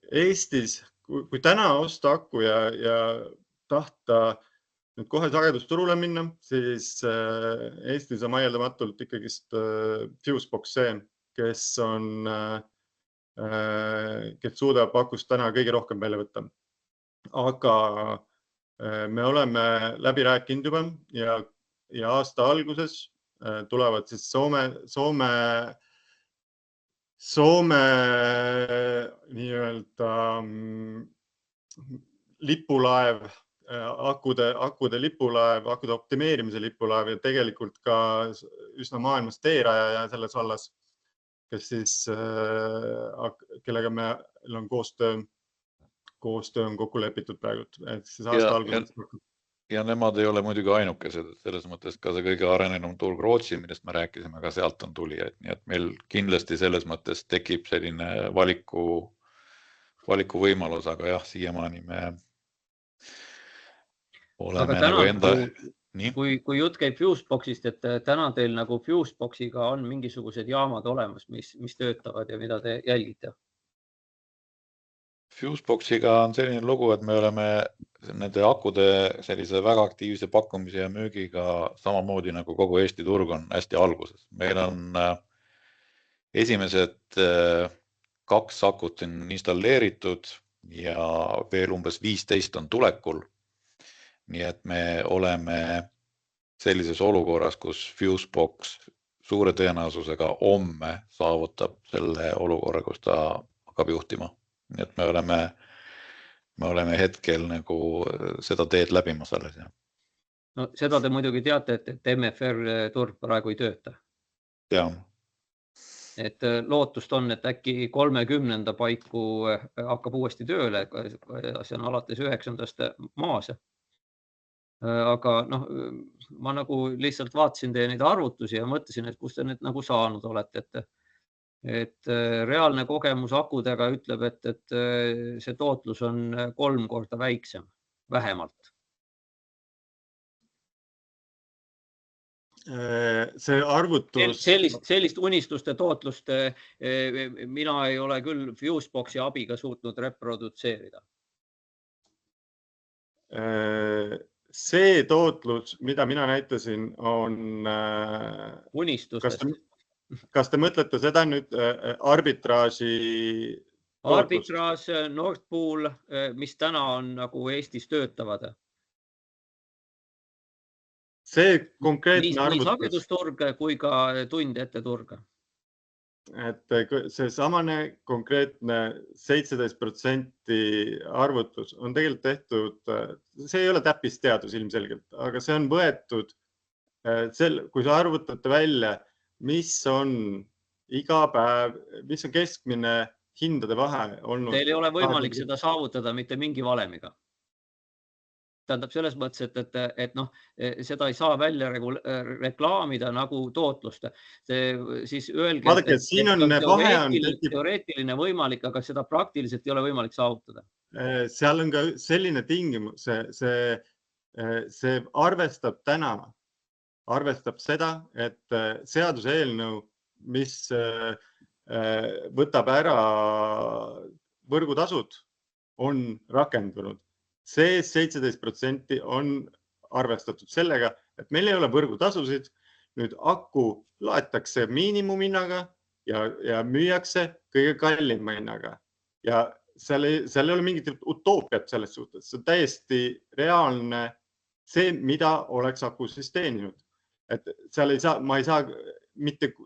S2: Eestis, kui täna osta aku ja tahta nüüd kohe sagedusturule minna, siis Eestis on vaieldamatult ikkagist Fusebox see, kes suudab akust täna kõige rohkem välja võtta. Aga me oleme läbi rääkinud juba ja aasta alguses tulevad siis Soome nii-öelda lipulaev, akude lipulaev, akude optimeerimise lipulaev ja tegelikult ka üsna maailmas teeraja selles vallas, kes siis, kellega meil on koostöö on kokku lepitud praegu.
S1: Ja nemad ei ole muidugi ainukesed, selles mõttes ka see kõige arenenum turg Rootsi, millest me rääkisime, aga sealt on tulijaid. Nii et meil kindlasti selles mõttes tekib selline valiku võimalus, aga jah, siiamaani me oleme nagu enda...
S3: Kui jutt käib Fuseboxist, et täna teil nagu Fuseboxiga on mingisugused jaamad olemas, mis töötavad ja mida te jälgite?
S1: Fuseboxiga on selline lugu, et me oleme nende akude sellise väga aktiivse pakkumise ja müügiga samamoodi nagu kogu Eesti turg on hästi alguses. Meil on esimesed 2 akut installeeritud ja veel umbes 15 on tulekul. Nii et me oleme sellises olukorras, kus Fusebox suure tõenäosusega homme saavutab selle olukorra, kus ta hakkab juhtima. Nii et me oleme hetkel nagu seda teed läbimas alles.
S3: No, seda te muidugi teate, et MFR turg praegu ei tööta.
S1: Jah.
S3: Et lootust on, et äkki 30. paiku hakkab uuesti tööle, see on alates 9. maas. Aga ma nagu lihtsalt vaatasin teie neid arvutusi ja mõtlesin, et kus te need nagu saanud olete, et reaalne kogemus akudega ütleb, et see tootlus on 3 korda väiksem, vähemalt.
S2: See arvutus...
S3: Sellist unistuste tootlust mina ei ole küll Fuseboxi abiga suutnud reprodutseerida.
S2: See tootlus, mida mina näitasin, on...
S3: Unistustest.
S2: Kas te mõtlete seda nüüd arbitraaži?
S3: Arbitraas, Nord Pool, mis täna on nagu Eestis töötavad?
S2: see
S3: nii
S2: konkreetne arvutus,
S3: sagedusturg kui ka tund ette turg.
S2: et see samane konkreetne 17% arvutus on tegelikult tehtud, see ei ole täppisteadus ilmselgelt, aga see on võetud, kui sa arvutate välja, mis on iga päev, mis on keskmine hindade vahe olnud.
S3: Teil ei ole võimalik seda saavutada mitte mingi valemiga. Tähendab selles mõttes, et noh, seda ei saa välja reklaamida nagu tootlust. Siis öelge,
S2: Vaadake, siin on vahe on
S3: teoreetiline võimalik, aga seda praktiliselt ei ole võimalik saavutada.
S2: Seal on ka selline tingimus, see arvestab seda, et seaduse eelnõu, mis võtab ära võrgutasud, on rakendunud. See 17% on arvestatud sellega, et meil ei ole võrgutasusid. Nüüd aku laetakse miinimumhinnaga ja müüakse kõige kallima hinnaga. Ja seal ei ole mingit utoopiat selles suhtes. See on täiesti reaalne see, mida oleks aku siis teeninud. Et seal ma ei saa mitte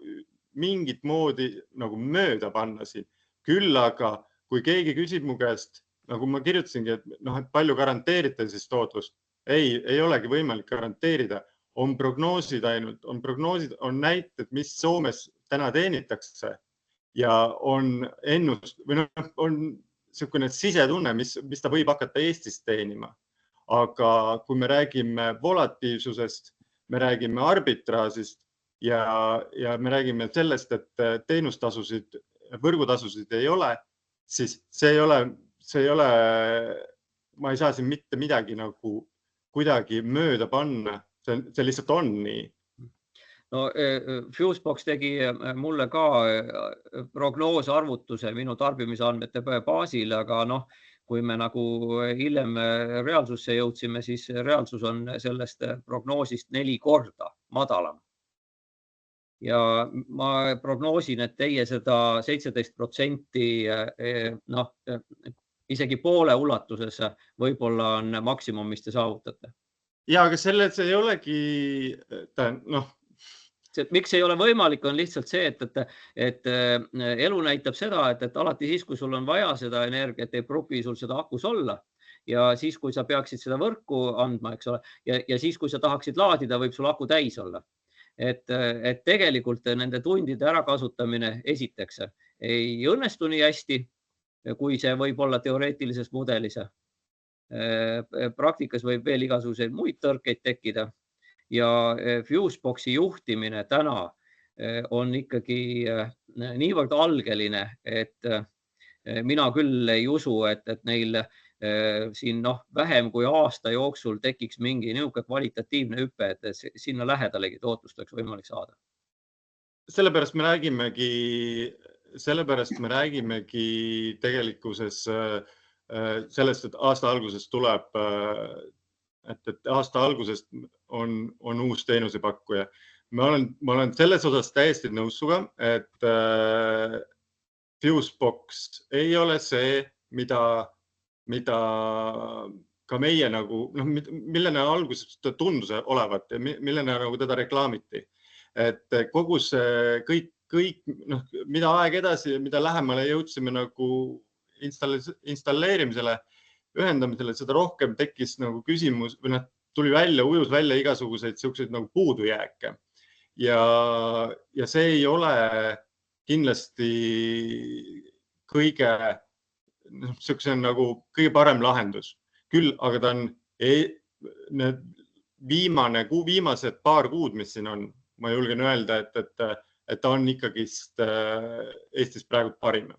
S2: mingit moodi nagu mööda panna siin. Küll aga, kui keegi küsib mu käest, nagu ma kirjutasingi, et palju garanteerite siis tootlust? Ei olegi võimalik garanteerida. On prognoosid ainult, on näited, mis Soomes täna teenitakse ja on niisugune sisetunne, mis ta võib hakata Eestis teenima. Aga kui me räägime volatiivsusest, me räägime arbitraasist ja me räägime sellest, et teenustasusid, võrgutasusid ei ole, siis see ei ole, ma ei saa siin mitte midagi nagu kuidagi mööda panna. See lihtsalt on nii.
S3: No Fusebox tegi mulle ka prognoosarvutuse minu tarbimisandmete baasil, aga noh, kui me nagu hiljem reaalsusse jõudsime, siis reaalsus on sellest prognoosist 4 korda madalam. Ja ma prognoosin, et teie seda 17% isegi poole ulatuses võib-olla on maksimum, mis te saavutate.
S2: Ja, aga selles ei olegi,
S3: Miks ei ole võimalik, on lihtsalt see, et elu näitab seda, et alati siis, kui sul on vaja seda energiat, ei pruugi sul seda akus olla. Ja siis, kui sa peaksid seda võrku andma, eks ole, ja siis, kui sa tahaksid laadida, võib sul aku täis olla. Et tegelikult nende tundide ärakasutamine esiteks ei õnnestu nii hästi, kui see võib olla teoreetilises mudelis. Praktikas võib veel igasuguseid muid tõrkeid tekkida ja Fuseboxi juhtimine täna on ikkagi niivõrd algeline, et mina küll ei usu, et neil siin vähem kui aasta jooksul tekiks mingi niisugune kvalitatiivne hüpe, et sinna lähedalegi tootlust oleks võimalik saada.
S2: Sellepärast me räägimegi tegelikkuses sellest, et aasta algusest tuleb, et aasta algusest on uus teenusepakkuja. Ma olen selles osas täiesti nõus suga, et Fusebox ei ole see, mida ka meie nagu, millena alguses tundus olevat ja millena nagu teda reklaamiti. Et kogu see kõik, mida aeg edasi, mida lähemale jõudsime nagu installeerimisele, ühendamisele, seda rohkem tekkis nagu küsimus või ujus välja igasuguseid selliseid nagu puudujääke. Ja see ei ole kindlasti kõige parem lahendus. Küll, aga ta on viimased paar kuud, mis siin on, ma julgen öelda, et ta on ikkagi Eestis praegu parim.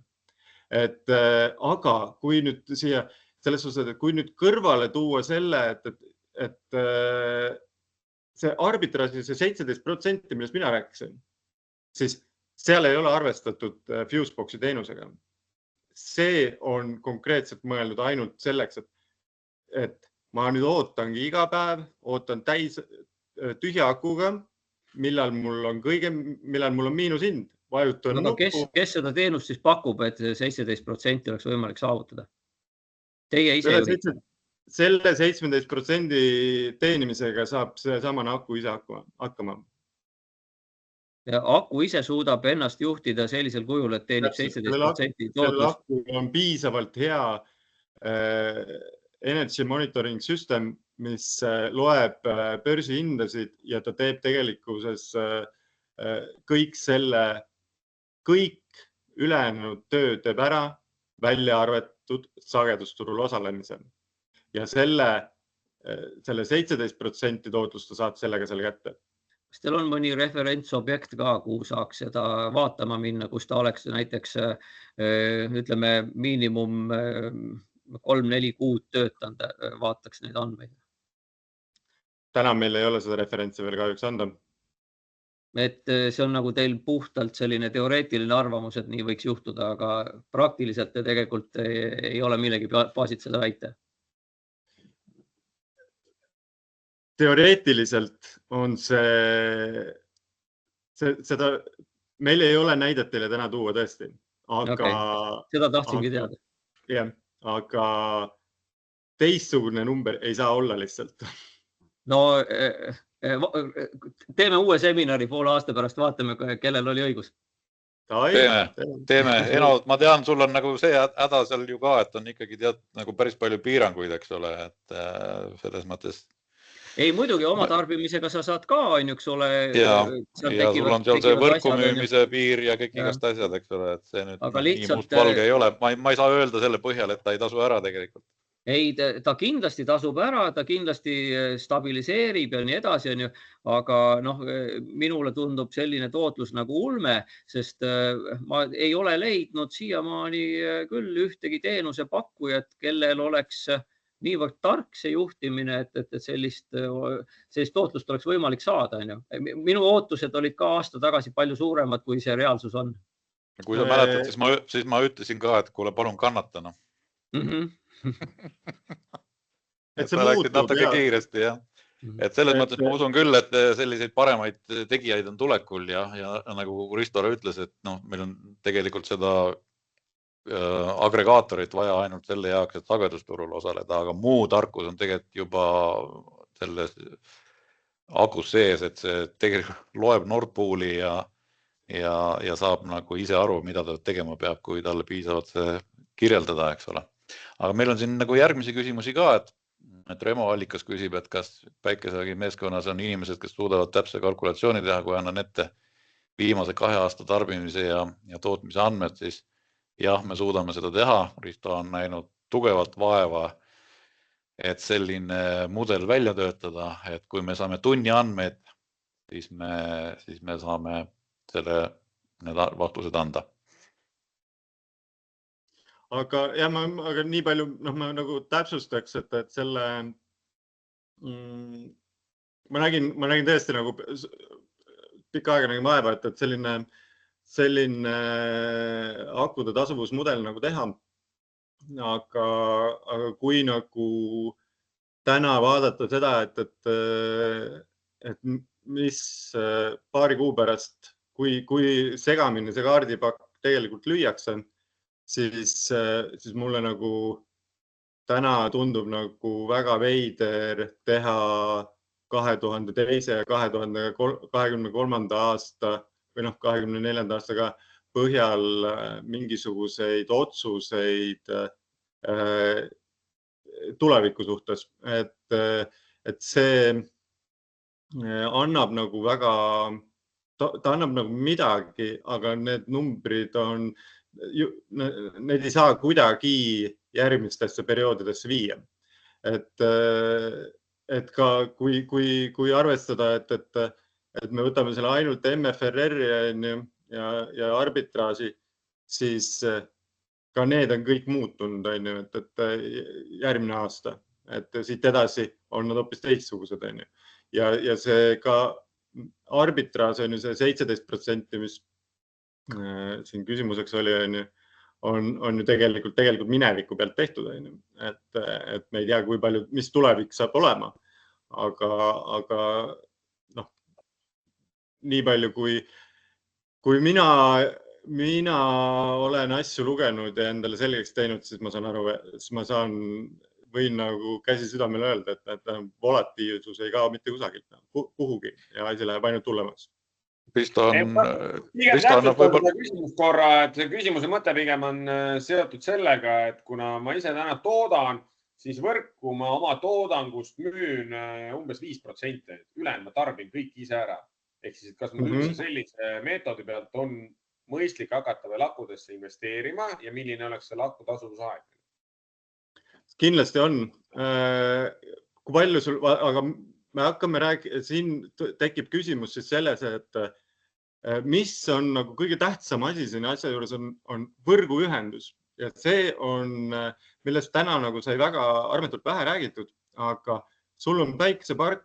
S2: Aga kui nüüd siia selles osas, et kui nüüd kõrvale tuua selle, et see arbitraasi, see 17%, millest mina rääkisin, siis seal ei ole arvestatud Fuseboxi teenusega. See on konkreetselt mõeldud ainult selleks, et ma nüüd ootangi iga päev, ootan täis tühja akuga, millal mul on miinushind.
S3: Aga kes seda teenust siis pakub, et 17% oleks võimalik saavutada? Teie ise
S2: selle 17% teenimisega saab see samane aku ise hakkama.
S3: Ja aku ise suudab ennast juhtida sellisel kujul, et teenib 17%
S2: Sellel akul on piisavalt hea energy monitoring system, mis loeb börsihindasid ja ta teeb tegelikkuses kõik ülejäänud töö teeb ära, välja arvatud sagedusturul osalemisel. Ja selle 17% tootlust ta saab sellega selle kätte.
S3: Kas teil on mõni referentsobjekt ka, kuhu saaks seda vaatama minna, kus ta oleks näiteks, ütleme, miinimum 3-4 kuud töötanud, vaataks neid andmeid?
S2: Täna meil ei ole seda referentsi veel kahjuks anda.
S3: Et see on nagu teil puhtalt selline teoreetiline arvamus, et nii võiks juhtuda, aga praktiliselt te tegelikult ei ole millegi baasid seda väita.
S2: Teoreetiliselt on seda, meil ei ole näidet teile täna tuua tõesti, aga
S3: seda tahtsingi teada.
S2: Jah, aga teistsugune number ei saa olla lihtsalt.
S3: No teeme uue seminari poole aasta pärast, vaatame, kellel oli õigus.
S1: Teeme. Ma tean, sul on nagu see häda seal ju ka, et on ikkagi nagu päris palju piiranguid, eks ole, et selles mõttes.
S3: Ei, muidugi oma tarbimisega sa saad ka, eks ole.
S1: Ja sul on seal see võrkumüümise piir ja kõik igast asjad, eks ole, et see nüüd nii must valge ei ole. Ma ei saa öelda selle põhjal, et ta ei tasu ära tegelikult.
S3: Ei, ta kindlasti tasub ära, ta kindlasti stabiliseerib ja nii edasi, aga minule tundub selline tootlus nagu ulme, sest ma ei ole leidnud siiamaani küll ühtegi teenuse pakkujat, kellel oleks niivõrd tark see juhtimine, et sellist tootlust oleks võimalik saada. Minu ootused olid ka aasta tagasi palju suuremad, kui see reaalsus on.
S1: Kui sa mäletad, siis ma ütlesin ka, et kuule, palun kannata.
S2: Et see muutub
S1: natuke kiiresti, jah. Et selles mõttes ma usun küll, et selliseid paremaid tegijaid on tulekul ja nagu Risto ütles, et meil on tegelikult seda agregaatorit vaja ainult selle jaoks, et sagedusturul osaleda, aga muu tarkus on tegelikult juba selles akus sees, et see tegelikult loeb Nord Pooli ja saab nagu ise aru, mida ta tegema peab, kui talle piisavalt see kirjeldada, eks ole. Aga meil on siin nagu järgmisi küsimusi ka, et Remo Allikas küsib, et kas Päikesevägi meeskonnas on inimesed, kes suudavad täpse kalkulatsiooni teha, kui annan ette viimase 2 aasta tarbimise ja tootmise andmed, siis jah, me suudame seda teha. Risto on näinud tugevalt vaeva, et selline mudel välja töötada, et kui me saame tunni andmeid, siis me saame need vastused anda.
S2: Aga nii palju ma nagu täpsustaks, et selle ma nägin tõesti nagu pikka aega nagu vaeva, et selline akude tasuvusmudel nagu teha. Aga kui nagu täna vaadata seda, et mis paari kuu pärast, kui segamini see kaardipakk tegelikult lüüakse, siis mulle nagu täna tundub nagu väga veider teha 2002. ja 2023. aasta või 24. aastaga põhjal mingisuguseid otsuseid tuleviku suhtes. Et see annab nagu ta annab nagu midagi, aga need numbrid need ei saa kuidagi järgmistesse perioodidesse viia. Et ka kui arvestada, et me võtame selle ainult MFRR-i ja arbitraaži, siis ka need on kõik muutunud, et järgmine aasta, et siit edasi on nad hoopis teistsugused. Ja see ka arbitraaž on ju see 17%, mis siin küsimuseks oli, on ju tegelikult mineviku pealt tehtud. Et me ei tea, kui palju, mis tulevik saab olema. Aga nii palju, kui mina olen asju lugenud ja endale selgeks teinud, siis ma saan aru, siis ma saan võin nagu käsi südamele öelda, et volatiivsus ei kao mitte kusagilt kuhugi ja asi läheb ainult hullemaks.
S1: Risto
S4: Pigem täpsustada seda küsimust korra, et see küsimuse mõte pigem on seotud sellega, et kuna ma ise täna toodan, siis võrku ma oma toodangust müün umbes 5%, ülejäänud ma tarbin kõik ise ära. Ehk siis, et kas mul üldse sellise meetodi pealt on mõistlik hakata veel akudesse investeerima ja milline oleks see aku tasuvusaeg?
S2: Kindlasti on. Kui palju sul, aga me hakkame rääkima, siin tekib küsimus siis selles, et mis on nagu kõige tähtsam asi siin asja juures on võrguühendus ja see on, millest täna nagu sai väga armetult vähe räägitud, aga sul on päikesepark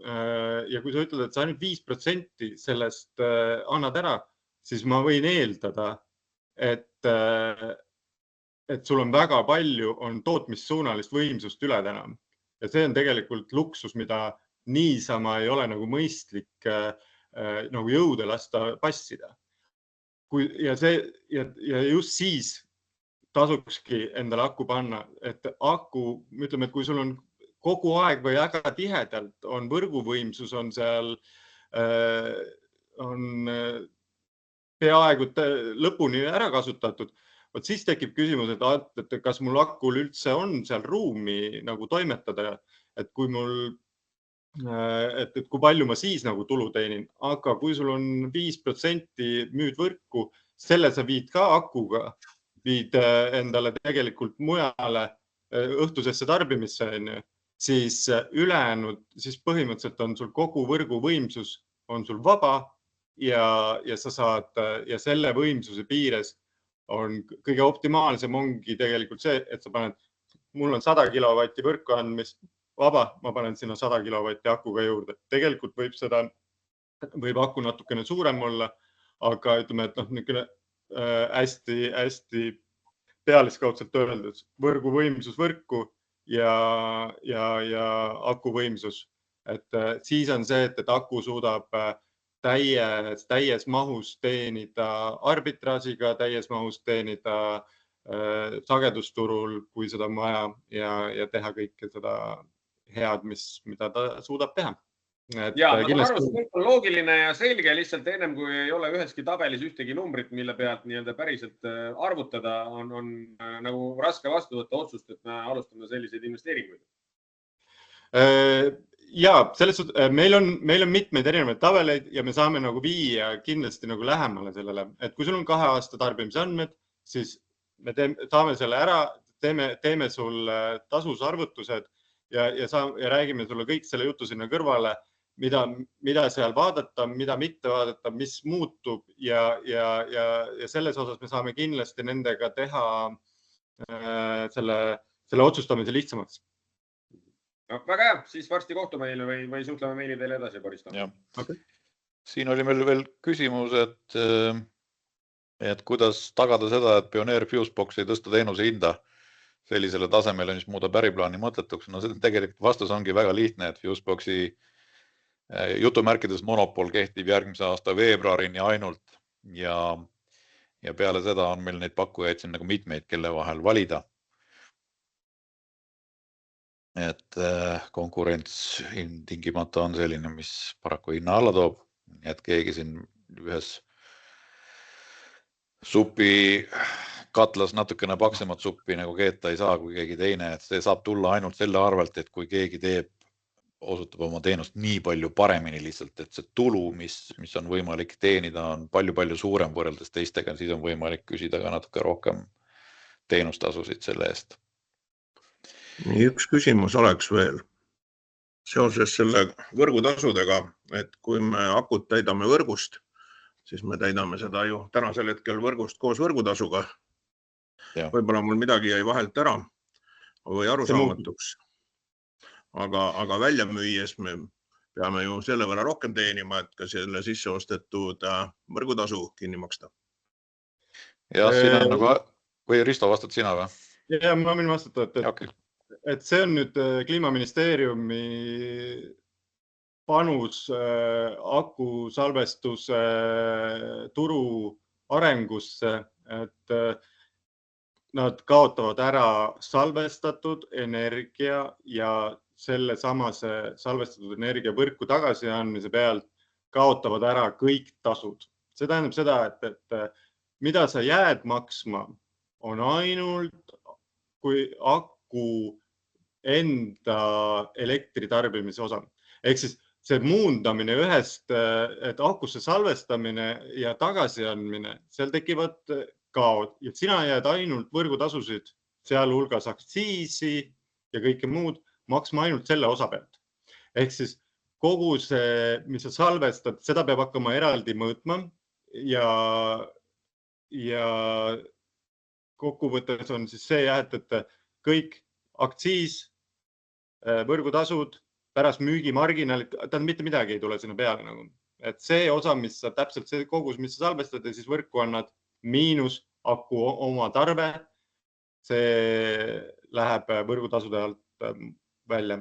S2: ja kui sa ütled, et sa ainult 5% sellest annad ära, siis ma võin eeldada, et sul on väga palju on tootmissuunalist võimsust üle täna. Ja see on tegelikult luksus, mida niisama ei ole nagu mõistlik nagu jõude lasta passida. Ja just siis tasukski endale aku panna, et aku, ütleme, et kui sul on kogu aeg või väga tihedalt on võrguvõimsus on seal on peaaegu lõpuni ära kasutatud, võt siis tekib küsimus, et kas mul akul üldse on seal ruumi nagu toimetada, et kui kui palju ma siis nagu tulu teenin, aga kui sul on 5% müüd võrku, selle sa viid ka akuga, viid endale tegelikult mujale õhtusesse tarbimisse, siis ülejäänud, siis põhimõtteliselt on sul kogu võrgu võimsus on sul vaba ja sa saad ja selle võimsuse piires on kõige optimaalsem ongi tegelikult see, et sa paned, mul on 100 kilovatti võrku andmist vaba, ma panen sinna 100 kilovatti akuga juurde. Tegelikult võib aku natukene suurem olla, aga ütleme, et hästi pealiskaudselt öeldes võrgu võimsus võrku ja aku võimsus. Et siis on see, et aku suudab täies mahus teenida arbitraasiga, täies mahus teenida sagedusturul, kui seda on vaja ja teha kõike seda head, mida ta suudab teha.
S4: Ja, ma saan aru, see on loogiline ja selge, lihtsalt ennem kui ei ole üheski tabelis ühtegi numbrit, mille pealt päriselt arvutada, on nagu raske vastu võtta otsust, et me alustame selliseid investeeringuid.
S2: Ja, meil on mitmeid erinevaid tabeleid ja me saame nagu viia kindlasti nagu lähemale sellele, et kui sul on 2 aasta tarbimisandmed, siis me saame selle ära, teeme sul tasusarvutused ja räägime sulle kõik selle jutu sinna kõrvale, mida seal vaadata, mida mitte vaadata, mis muutub ja selles osas me saame kindlasti nendega teha selle otsustamise lihtsamaks.
S4: No, väga hea, siis varsti kohtu meile või suhtleme meili teile edasi, Boris.
S2: Okay.
S1: Siin oli meil veel küsimus, et kuidas tagada seda, et Pioneer Fusebox ei tõsta teenuse hinda sellisele tasemele, mis muudab äriplaani mõttetuks. No tegelikult vastus ongi väga lihtne, et Fuseboxi jutumärkides monopol kehtib järgmise aasta veebruarini ainult ja peale seda on meil neid pakkujaid siin nagu mitmeid, kelle vahel valida. Et konkurents tingimata on selline, mis paraku hinna alla toob, et keegi siin ühes supi katlas natukene paksemat suppi nagu keeta ei saa kui keegi teine, et see saab tulla ainult selle arvelt, et kui keegi osutab oma teenust nii palju paremini lihtsalt, et see tulu, mis on võimalik teenida, on palju suurem võrreldes teistega, siis on võimalik küsida ka natuke rohkem teenustasusid selle eest.
S5: Nii üks küsimus oleks veel seoses selle võrgutasudega, et kui me akut täidame võrgust, siis me täidame seda ju tänasel hetkel võrgust koos võrgutasuga. Võib-olla mul midagi jäi vahelt ära või arusaamatuks. Aga välja müües me peame ju selle võrra rohkem teenima, et ka selle sisse ostetud võrgutasu kinni maksta.
S1: Ja sina nagu, või Risto, vastad sina või?
S2: Ja ma võin vastata, et see on nüüd Kliimaministeeriumi panus aku salvestuse turu arengusse, et nad kaotavad ära salvestatud energia ja selle samase salvestatud energia võrku tagasi andmise pealt kaotavad ära kõik tasud. See tähendab seda, et mida sa jääd maksma, on ainult kui aku enda elektritarbimise osa. Ehk siis see muundamine ühest, et akusse salvestamine ja tagasiandmine, seal tekivad kaod ja sina jääd ainult võrgutasusid, sealhulgas aktsiisi ja kõike muud, maksma ainult selle osa pealt. Ehk siis kogu see, mis sa salvestad, seda peab hakkama eraldi mõõtma ja kokkuvõttes on siis see, et kõik aktsiis, võrgutasud, pärast müügimarginaalid, mitte midagi ei tule sinna peale. Et see osa, mis sa täpselt see kogus, mis sa salvestad ja siis võrku annad miinus aku oma tarve, see läheb võrgutasude alt välja.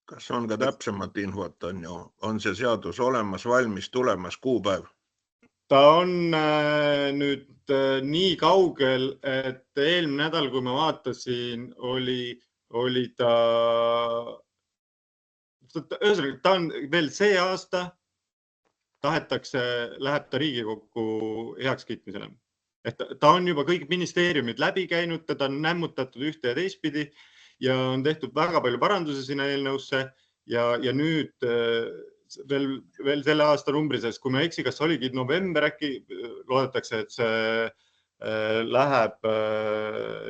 S5: Kas on ka täpsemat infot, on see seadus olemas, valmis, tulemas, kuupäev?
S2: Ta on nüüd nii kaugel, et eelmine nädal, kui ma vaatasin, oli ta, ühesõnaga, ta on veel see aasta, läheb ta Riigikokku heakskiitmisele. Et ta on juba kõik ministeeriumid läbi käinud, teda on nämmutatud ühte ja teistpidi ja on tehtud väga palju parandusi sinna eelnõusse ja nüüd veel selle aasta numbrises, kui ma eksi, kas oligi november äkki, loodetakse, et see läheb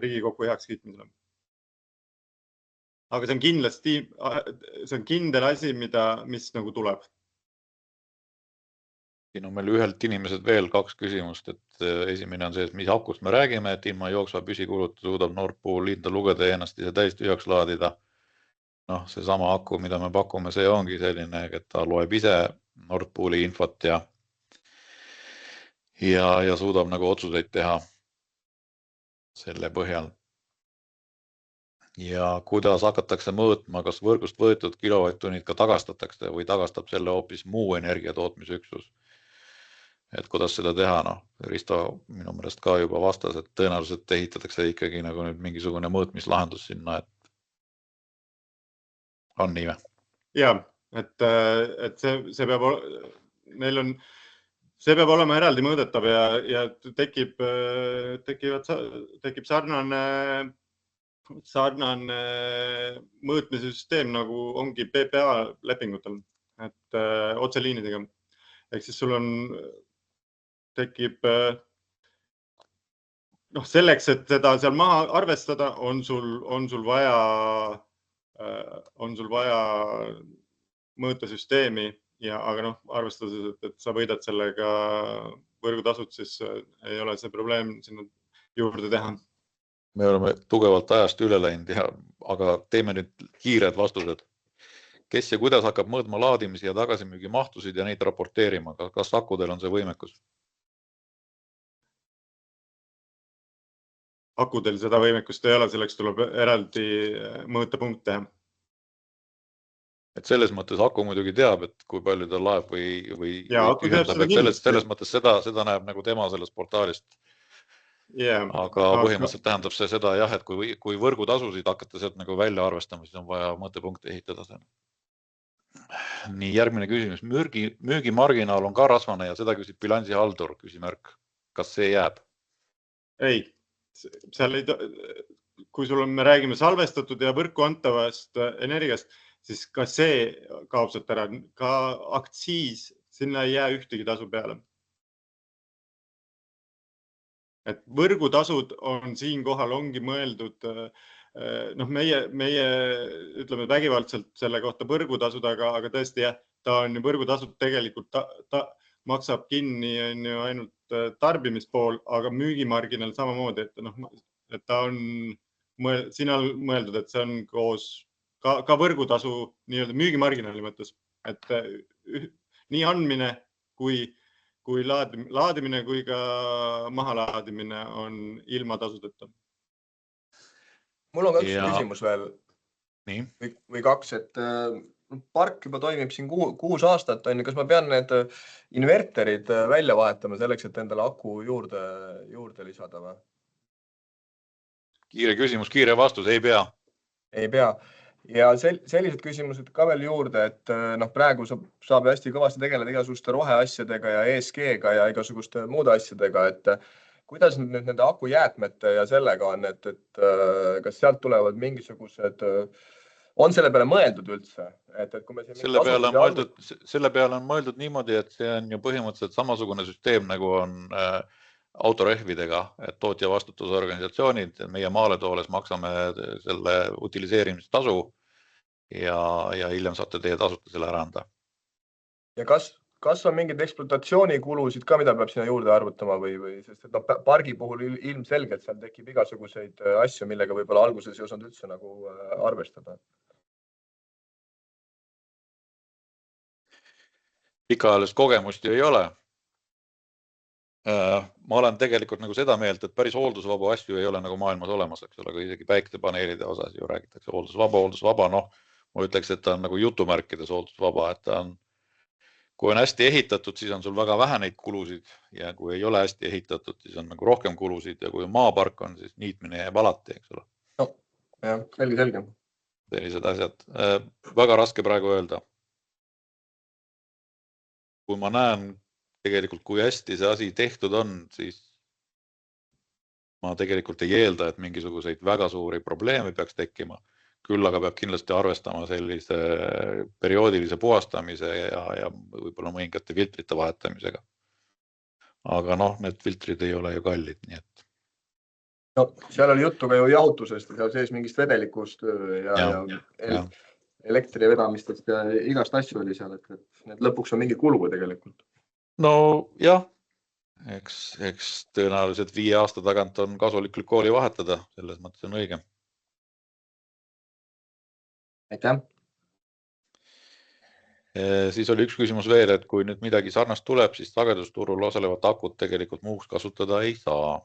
S2: Riigikokku heakskiitmisele. Aga see on kindlasti, see on kindel asi, mis nagu tuleb.
S1: Siin on meil ühelt inimesed veel 2 küsimust, et esimene on see, et mis akust me räägime, et ilma jooksva püsikuluta suudab Nord Pool hinda lugeda ja ennast ise täis tühjaks laadida. See sama aku, mida me pakume, see ongi selline, et ta loeb ise Nord Pooli infot ja suudab nagu otsuseid teha selle põhjal. Ja kuidas hakatakse mõõtma, kas võrgust võetud kilovatt-tunnid ka tagastatakse või tagastab selle hoopis muu energiatootmisüksus. Et kuidas seda teha? Risto minu meelest ka juba vastas, et tõenäoliselt ehitatakse ikkagi nagu nüüd mingisugune mõõtmislahendus sinna, et on nii või?
S2: Jaa, et see peab olema eraldi mõõdetav ja tekib sarnane mõõtmisüsteem, nagu ongi PPA lepingutel, et otseliinidega. Ehk siis sul tekib, selleks, et seda seal maha arvestada, on sul vaja mõõtesüsteemi, aga arvestades, et sa võidad sellega võrgutasud, siis ei ole see probleem sinna juurde teha.
S1: Me oleme tugevalt ajast üle läinud, aga teeme nüüd kiired vastused. Kes ja kuidas hakkab mõõtma laadimisi ja tagasimüügi mahtusid ja neid raporteerima? Kas akudel on see võimekus?
S2: Akudel seda võimekust ei ole, selleks tuleb eraldi mõõtepunkt teha.
S1: Et selles mõttes aku muidugi teab, et kui palju ta laeb või selles mõttes seda näeb nagu tema sellest portaalist. Aga põhimõtteliselt tähendab see seda, et kui võrgutasusid hakata sealt nagu välja arvestama, siis on vaja mõõtepunkti ehitada. Nii, järgmine küsimus. Müügimarginaal on ka rasvane ja seda küsib bilansihaldur, küsimärk. Kas see jääb?
S2: Ei. Kui me räägime salvestatud ja võrku antavast energiast, siis ka see kaob sealt ära. Ka aktsiis, sinna ei jää ühtegi tasu peale. Et võrgutasud on siin kohal ongi mõeldud, meie ütleme vägivaldselt selle kohta võrgutasud, aga tõesti ta on võrgutasud tegelikult, ta maksab kinni ainult tarbimispool, aga müügimarginaal samamoodi, et ta on siin mõeldud, et see on koos ka võrgutasu nii-öelda müügimarginaali mõttes, et nii andmine kui laadimine kui ka mahalaadimine on ilma tasudeta.
S6: Mul on ka üks küsimus veel või 2, et park juba toimib siin 6 aastat. Kas ma pean need inverterid välja vahetama selleks, et endale aku juurde lisada või?
S1: Kiire küsimus, kiire vastus, ei pea.
S6: Ei pea. Ja sellised küsimused ka veel juurde, et praegu saab hästi kõvasti tegeleda igasuguste roheasjadega ja ESG-ga ja igasuguste muude asjadega, et kuidas nüüd nende akujäätmete ja sellega on, et kas sealt tulevad mingisugused, on selle peale mõeldud üldse? Kui me
S1: selle peale on mõeldud niimoodi, et see on ju põhimõtteliselt samasugune süsteem, nagu on autorehvidega, et tootja vastutusorganisatsioonid, meie maaletooles maksame selle utiliseerimistasu ja hiljem saate teie tasuta selle ära anda.
S6: Ja kas on mingid ekspluatatsiooniikulusid ka, mida peab sinna juurde arvutama või sest pargi puhul ilmselgelt seal tekib igasuguseid asju, millega võib-olla alguses ei osanud üldse nagu arvestada?
S1: Pikaajalist kogemust ju ei ole. Ma olen tegelikult nagu seda meelt, et päris hooldusvabu asju ei ole nagu maailmas olemas, eks ole, aga isegi päikesepaneelide osas ju räägitakse hooldusvaba, ma ütleks, et ta on nagu jutumärkides hooldusvaba, et ta on, kui on hästi ehitatud, siis on sul väga vähe neid kulusid ja kui ei ole hästi ehitatud, siis on nagu rohkem kulusid ja kui maapark on, siis niitmine jääb alati, eks ole.
S6: No, jah, selge.
S1: Sellised asjad. Väga raske praegu öelda. Kui ma näen tegelikult, kui hästi see asi tehtud on, siis ma tegelikult ei eelda, et mingisuguseid väga suuri probleeme peaks tekkima. Küll aga peab kindlasti arvestama sellise perioodilise puhastamise ja võib-olla mõningate filtrite vahetamisega. Aga need filtrid ei ole ju kallid, nii et.
S6: No, seal oli juttu ka ju jahutusest ja seal sees mingist vedelikust ja elektri vedamistest ja igast asju oli seal, et need lõpuks on mingi kulu tegelikult.
S1: No jah, eks tõenäoliselt 5 aasta tagant on kasulik glükooli vahetada, selles mõttes on õige.
S6: Aitäh!
S1: Siis oli üks küsimus veel, et kui nüüd midagi sarnast tuleb, siis sagedusturul osalevat akut tegelikult muuks kasutada ei saa.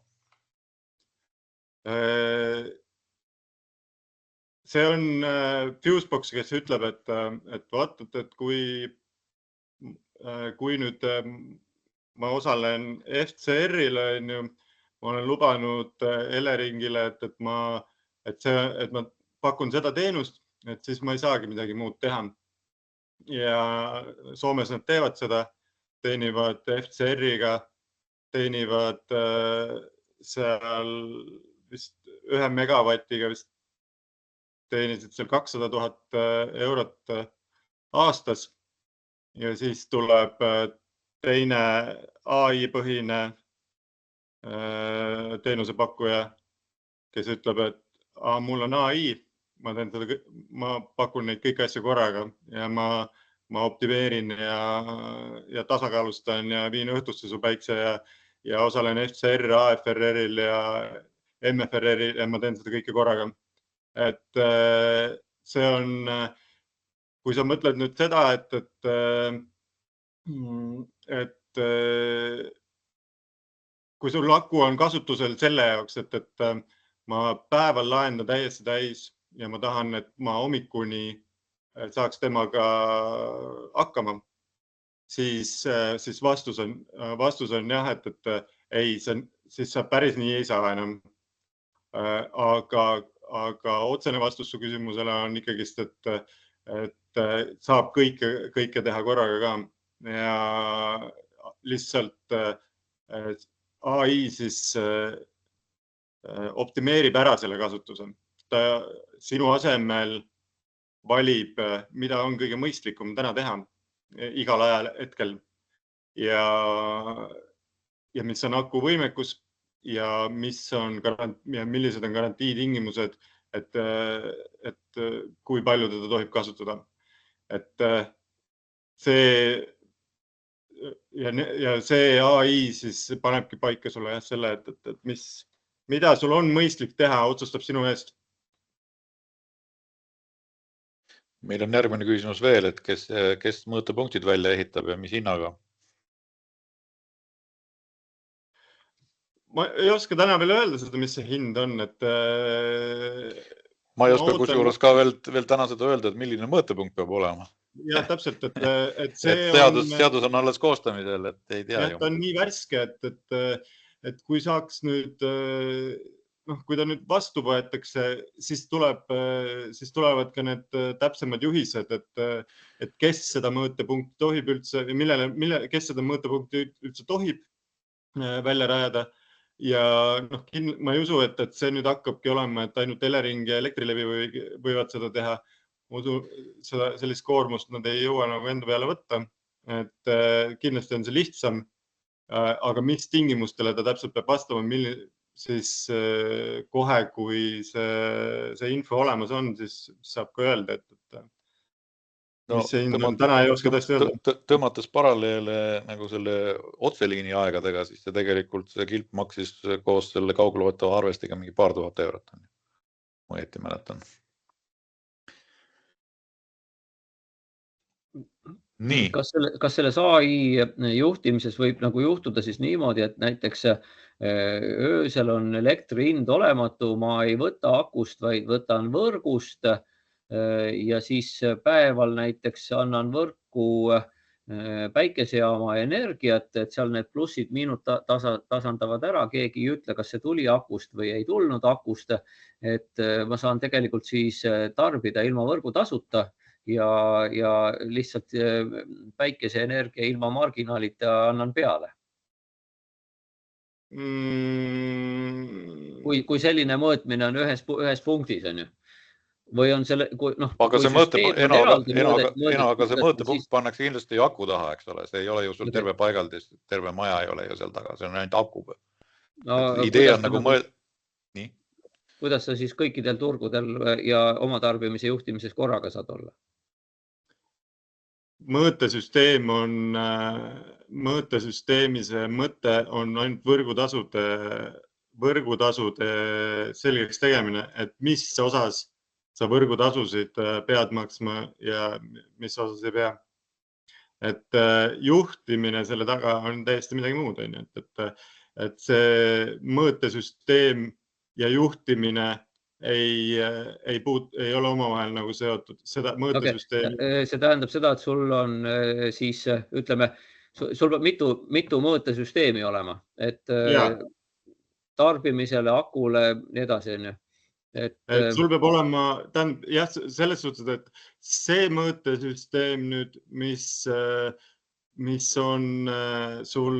S2: See on Fusebox, kes ütleb, et vaatate, et kui nüüd ma osalen FCR-ile, ma olen lubanud Eleringile, et ma pakun seda teenust, et siis ma ei saagi midagi muud teha. Ja Soomes nad teevad seda, teenivad FCR-iga, teenivad seal vist 1 megavatiga vist teenisid seal 200 000 eurot aastas ja siis tuleb teine AI-põhine teenusepakkuja, kes ütleb, et mul on AI, ma pakun neid kõiki asju korraga ja ma optimeerin ja tasakaalustan ja viin õhtusse su päikse ja osalen FCR, AFRR-il ja MFRR-il ja ma teen seda kõike korraga. Et see on, kui sa mõtled nüüd seda, et kui sul aku on kasutusel selle jaoks, et ma päeval laen ta täiesti täis ja ma tahan, et ma hommikuni saaks temaga hakkama, siis vastus on jah, et ei, siis sa päris nii ei saa enam. Aga otsene vastus su küsimusele on ikkagist, et saab kõike teha korraga ka ja lihtsalt AI siis optimeerib ära selle kasutuse. Ta sinu asemel valib, mida on kõige mõistlikum täna teha igal ajal hetkel ja mis on aku võimekus ja millised on garantiitingimused, et kui palju teda tohib kasutada. Et see AI siis panebki paika sulle selle, et mida sul on mõistlik teha, otsustab sinu eest.
S1: Meil on järgmine küsimus veel, et kes mõõtepunktid välja ehitab ja mis hinnaga?
S2: Ma ei oska täna veel öelda seda, mis see hind on, et
S1: ma ei oska kusjuures ka veel täna seda öelda, et milline mõõtepunkt peab olema.
S2: Jah, täpselt, et see
S1: seadus on alles koostamisel, et ei tea.
S2: Ta on nii värske, et kui saaks nüüd kui ta nüüd vastu võetakse, siis tulevad ka need täpsemad juhised, et kes seda mõõtepunkti tohib üldse, kes seda mõõtepunkti üldse tohib välja rajada. Ja ma ei usu, et see nüüd hakkabki olema, et ainult Elering ja Elektrilevi võivad seda teha. Sellist koormust nad ei jõua nagu enda peale võtta. Et kindlasti on see lihtsam, aga mis tingimustele ta täpselt peab vastama, siis kohe, kui see info olemas on, siis saab ka öelda, et mis see hind on. Täna ei oska tõesti öelda.
S1: Tõmmates paralleele nagu selle otseliini aegadega, siis see tegelikult see kilp maksis koos selle kaugloetava arvestiga mingi paar tuhat eurot. Ma õieti mäletan. Nii.
S3: Kas selles AI juhtimises võib nagu juhtuda siis niimoodi, et näiteks öösel on elektri hind olematu, ma ei võta akust, vaid võtan võrgust ja siis päeval näiteks annan võrku päikesejaama energiat, et seal need plussid miinud tasandavad ära, keegi ei ütle, kas see tuli akust või ei tulnud akust, et ma saan tegelikult siis tarbida ilma võrgutasuta ja lihtsalt päikeseenergia ilma marginaalita annan peale. Kui selline mõõtmine on ühes punktis, on ju. Või on selle,
S1: aga see mõõtepunkt pannakse kindlasti ju aku taha, eks ole. See ei ole ju sul terve paigaldis, terve maja ei ole ju seal taga, see on ainult aku. Idee on nagu Nii?
S3: Kuidas sa siis kõikidel turgudel ja oma tarbimise juhtimises korraga saad olla?
S2: Mõõtesüsteemi see mõte on ainult võrgutasude selgeks tegemine, et mis osas sa võrgutasusid pead maksma ja mis osas ei pea. Et juhtimine selle taga on täiesti midagi muud. Et see mõõtesüsteem ja juhtimine ei ole omavahel nagu seotud. Seda mõõtesüsteemi.
S3: See tähendab seda, et sul on siis, ütleme, sul peab mitu mõõtesüsteemi olema, et tarbimisele, akule, nii edasi.
S2: Et sul peab olema, jah, selles suhtes, et see mõõtesüsteem nüüd, mis on sul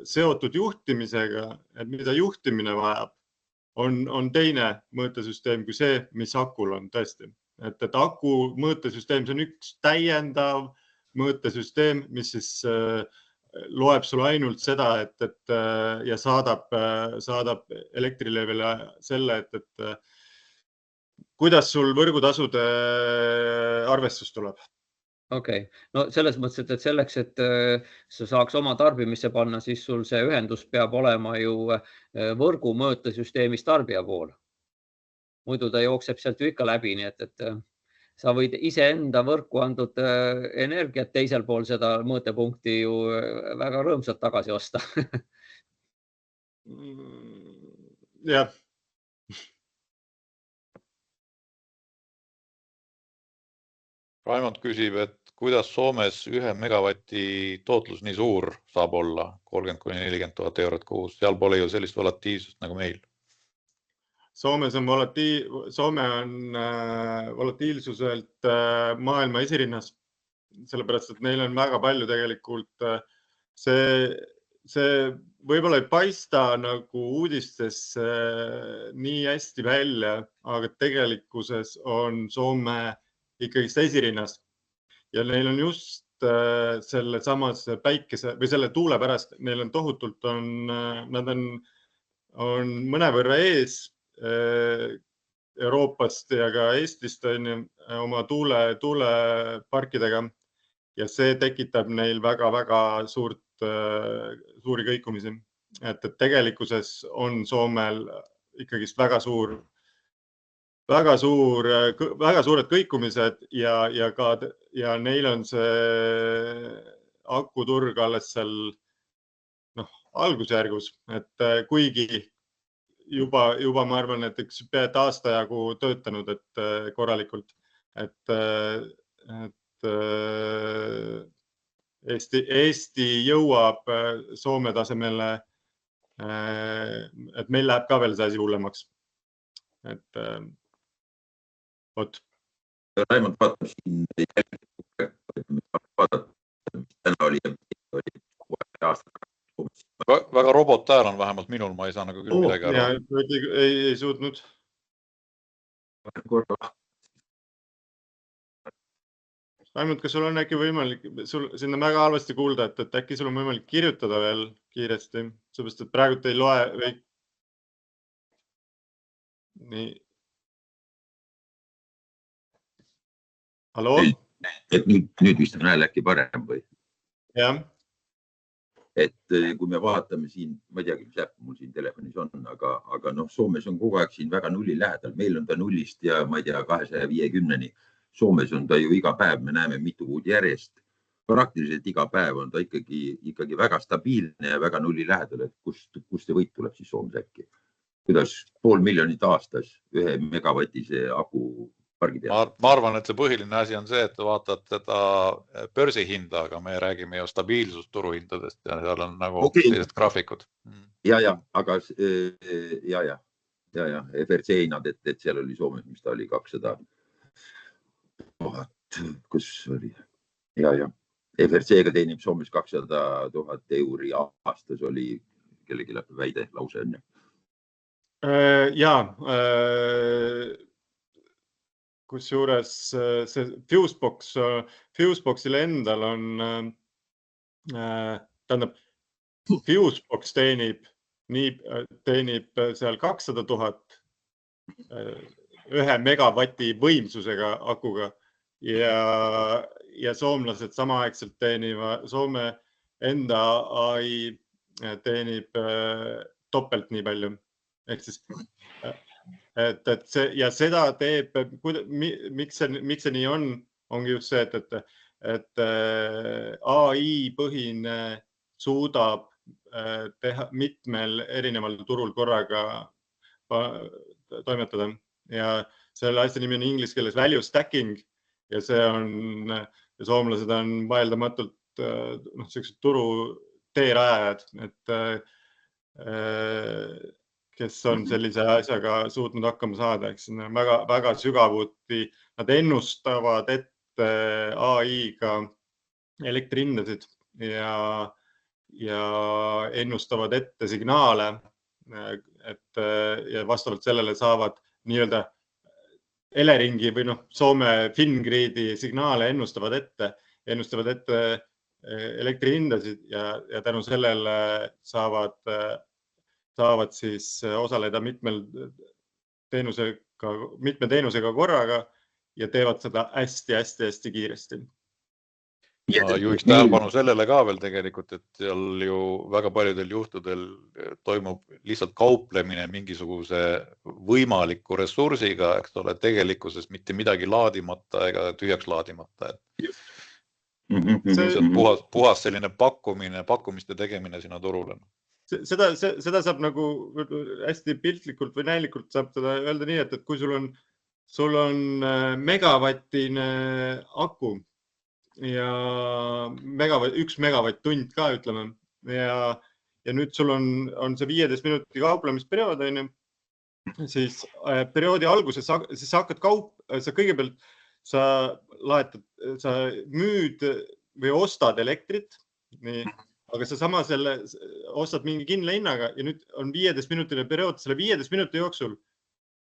S2: seotud juhtimisega, et mida juhtimine vajab, on teine mõõtesüsteem kui see, mis akul on tõesti. Et aku mõõtesüsteem, see on üks täiendav mõõtesüsteem, mis siis loeb sul ainult seda, ja saadab Elektrilevile selle, et kuidas sul võrgutasude arvestus tuleb.
S3: Okei. No selles mõttes, et selleks, et sa saaks oma tarbimisse panna, siis sul see ühendus peab olema ju võrgu mõõtesüsteemis tarbija pool. Muidu ta jookseb sealt ju ikka läbi, nii et sa võid iseenda võrku andnud energiat teisel pool seda mõõtepunkti ju väga rõõmsalt tagasi osta.
S2: Jah.
S1: Raimond küsib, et kuidas Soomes 1 megavati tootlus nii suur saab olla 30–40 000 eurot kuus. Seal pole ju sellist volatiivsust nagu meil.
S2: Soome on volatiilsuselt maailma esirinnas, sellepärast, et neil on väga palju tegelikult. See võib-olla ei paista nagu uudistes nii hästi välja, aga tegelikkuses on Soome ikkagi esirinnas ja neil on just selle samas päikese või selle tuule pärast, neil on tohutult, nad on mõnevõrra ees Euroopast ja ka Eestist oma tuuleparkidega ja see tekitab neil väga-väga suuri kõikumisi. Et tegelikkuses on Soomel ikkagi väga suured kõikumised ja neil on see akuturg alles seal algusjärgus, et kuigi juba ma arvan, et üks pead aasta jagu töötanud, et korralikult, et Eesti jõuab Soome tasemele et meil läheb ka veel see asi hullemaks. Et vot.
S7: Raimond vaatab siin, täna oli aasta.
S1: Väga robotääl on vähemalt minul, ma ei saa nagu küll midagi aru.
S2: Ei suutnud. Raimond, kas sul on äkki võimalik, sinna väga halvasti kuulda, et äkki sul on võimalik kirjutada veel kiiresti, seepärast, et praegu ei loe või... Nii. Hallo?
S7: Et nüüd vist on hääl äkki parem või?
S2: Jah.
S7: Et kui me vaatame siin, ma ei teagi, mis äpp mul siin telefonis on, aga Soomes on kogu aeg siin väga nulli lähedal. Meil on ta nullist ja ma ei tea 250-ni. Soomes on ta ju iga päev, me näeme mitu kuud järjest. Praktiliselt iga päev on ta ikkagi väga stabiilne ja väga nulli lähedal. Et kust see võit tuleb siis Soomes äkki? Kuidas 500 000 aastas 1 megavatise aku pargi peal?
S1: Ma arvan, et see põhiline asi on see, et vaatad seda börsihinda, aga me räägime ju stabiilsust turuhindadest ja seal on nagu sellised graafikud.
S7: Ja, aga FRC hinnad, et seal oli Soomes, mis ta oli 200 000, kus oli? Ja. FRC-ga teenib Soomes 200 000 euri aastas oli kellegi väide lause enne.
S2: Jaa, kus juures see Fuseboxil endal on, tähendab, Fusebox teenib seal 200 000 1 megavati võimsusega akuga ja soomlased samaaegselt teenivad, Soome enda AI teenib topelt nii palju. Ehk siis, ja seda teeb, miks see nii on, ongi just see, et AI põhine suudab teha mitmel erineval turul korraga toimetada ja selle asja nimi on inglise keeles value stacking ja see on, ja soomlased on vaeldamatult sellised turu teerajajad, et kes on sellise asjaga suutnud hakkama saada, eks väga sügavuti. Nad ennustavad ette AI-ga elektrihindasid ja ennustavad ette signaale, ja vastavalt sellele saavad nii-öelda Eleringi või Soome Fingriidi signaale ennustavad ette elektrihindasid ja tänu sellele saavad siis osaleda mitme teenusega korraga ja teevad seda hästi kiiresti.
S1: Juhiks tähelepanu sellele ka veel tegelikult, et seal ju väga paljudel juhtudel toimub lihtsalt kauplemine mingisuguse võimaliku ressursiga, eks ole, tegelikkuses mitte midagi laadimata ega tühjaks laadimata. See on puhas selline pakkumiste tegemine sinna turule.
S2: Seda saab nagu hästi piltlikult või näilikult saab seda öelda nii, et kui sul on megavatine aku ja 1 megavatt-tund ka, ütleme, ja nüüd sul on see 15 minuti kauplemisperiood, siis perioodi alguses sa hakkad sa kõigepealt sa müüd või ostad elektrit, nii, aga sa sama ostad mingi kindla hinnaga ja nüüd on 15 minutine periood, selle 15 minuti jooksul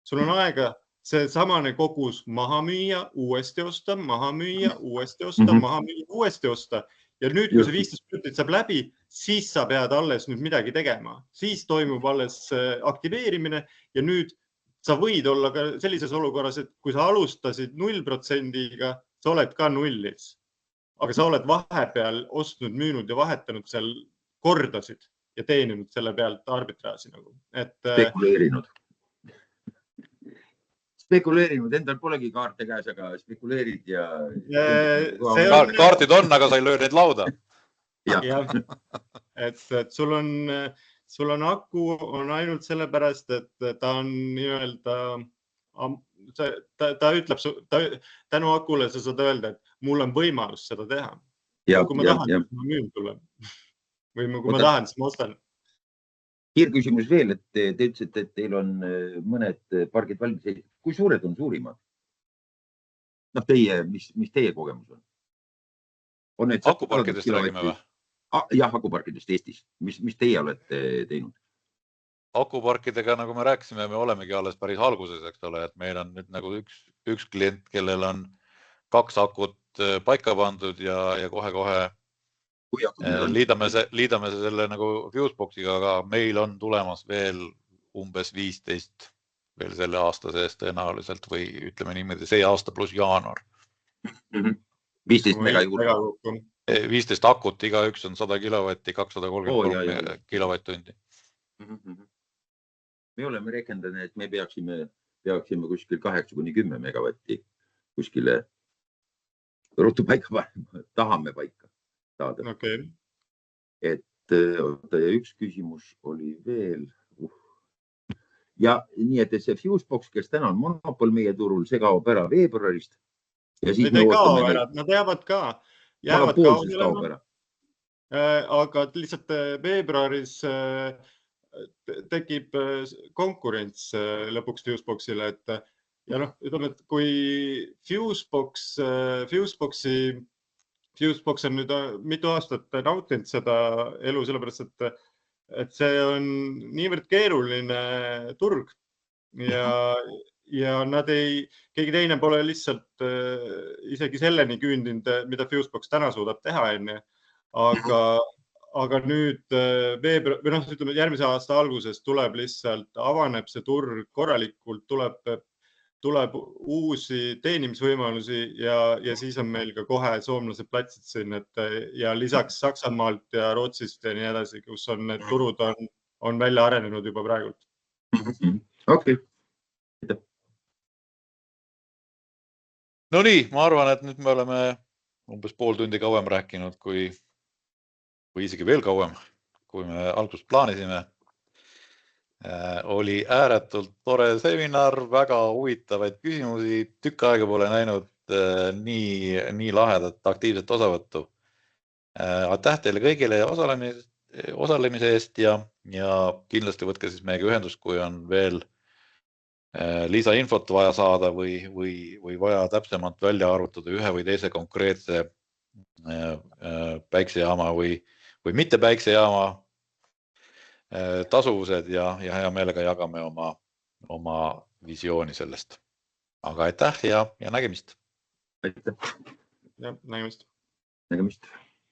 S2: sul on aega see samane kogus maha müüa, uuesti osta, maha müüa, uuesti osta, maha müüa, uuesti osta. Ja nüüd, kui see 15 minutit saab läbi, siis sa pead alles nüüd midagi tegema. Siis toimub alles aktiveerimine ja nüüd sa võid olla ka sellises olukorras, et kui sa alustasid 0%-ga, sa oled ka nullis. Aga sa oled vahepeal ostnud, müünud ja vahetanud seal kordasid ja teeninud selle pealt arbitraasi.
S7: Spekuleerinud, endal polegi kaarte käes, aga spekuleerid ja...
S1: Kaartid on, aga sa ei löö neid lauda.
S2: Et sul on aku on ainult sellepärast, et ta on nii-öelda, ta ütleb, tänu akule sa saad öelda, et mul on võimalus seda teha. Kui ma tahan, siis ma müün sulle. Või kui ma tahan, siis ma ostan.
S7: Kiirküsimus veel, et te ütlesite, et teil on mõned pargid valmis. Kui suured on suurimad? Noh, mis teie kogemus on?
S1: Akuparkidest räägime või?
S7: Jah, akuparkidest Eestis. Mis teie olete teinud?
S1: Akuparkidega, nagu me rääkisime, me olemegi alles päris alguses, eks ole, et meil on nüüd nagu üks klient, kellel on 2 akut paika pandud ja kohe-kohe liidame selle nagu Fuseboxiga, aga meil on tulemas veel umbes 15 veel selle aasta sees tõenäoliselt või ütleme niimoodi see aasta pluss jaanuar.
S7: 15 mega juurde.
S1: 15 akut, igaüks on 100 kilovatti, 233 kilovatt-tundi.
S7: Me oleme rekendanud, et me peaksime kuskil 8-10 megavatti kuskile ruttu paika panema, tahame paika saada.
S2: Okay.
S7: Et üks küsimus oli veel. Ja nii, et see Fusebox, kes täna on monopol meie turul, see kaob ära veebruarist.
S2: Need ei kao ära, nad jäävad ka.
S7: Monopoolsest kaob ära.
S2: Aga lihtsalt veebruaris tekib konkurents lõpuks Fuseboxile, ja noh, ütleme, et kui Fusebox on nüüd mitu aastat nautinud seda elu, sellepärast, et see on niivõrd keeruline turg ja keegi teine pole lihtsalt isegi selleni küündinud, mida Fusebox täna suudab teha enne. Aga nüüd järgmise aasta alguses tuleb lihtsalt, avaneb see turg korralikult, tuleb uusi teenimisvõimalusi ja siis on meil ka kohe soomlased platsid siin, ja lisaks Saksamaalt ja Rootsist ja nii edasi, kus on need turud on välja arenenud juba praegult.
S7: Okay.
S1: No nii, ma arvan, et nüüd me oleme umbes pool tundi kauem rääkinud, või isegi veel kauem, kui me algust plaanisime. Oli ääretult tore seminar, väga huvitavaid küsimusi, tükk aega pole näinud nii lahedat aktiivset osavõttu. Aitäh teile kõigile osalemise eest ja kindlasti võtke siis meiega ühendust, kui on veel lisainfot vaja saada või vaja täpsemalt välja arvutada ühe või teise konkreetse päiksejaama või mitte päiksejaama tasuvused ja hea meelega jagame oma visiooni sellest. Aga aitäh ja nägemist!
S7: Aitäh!
S2: Ja nägemist!
S7: Nägemist!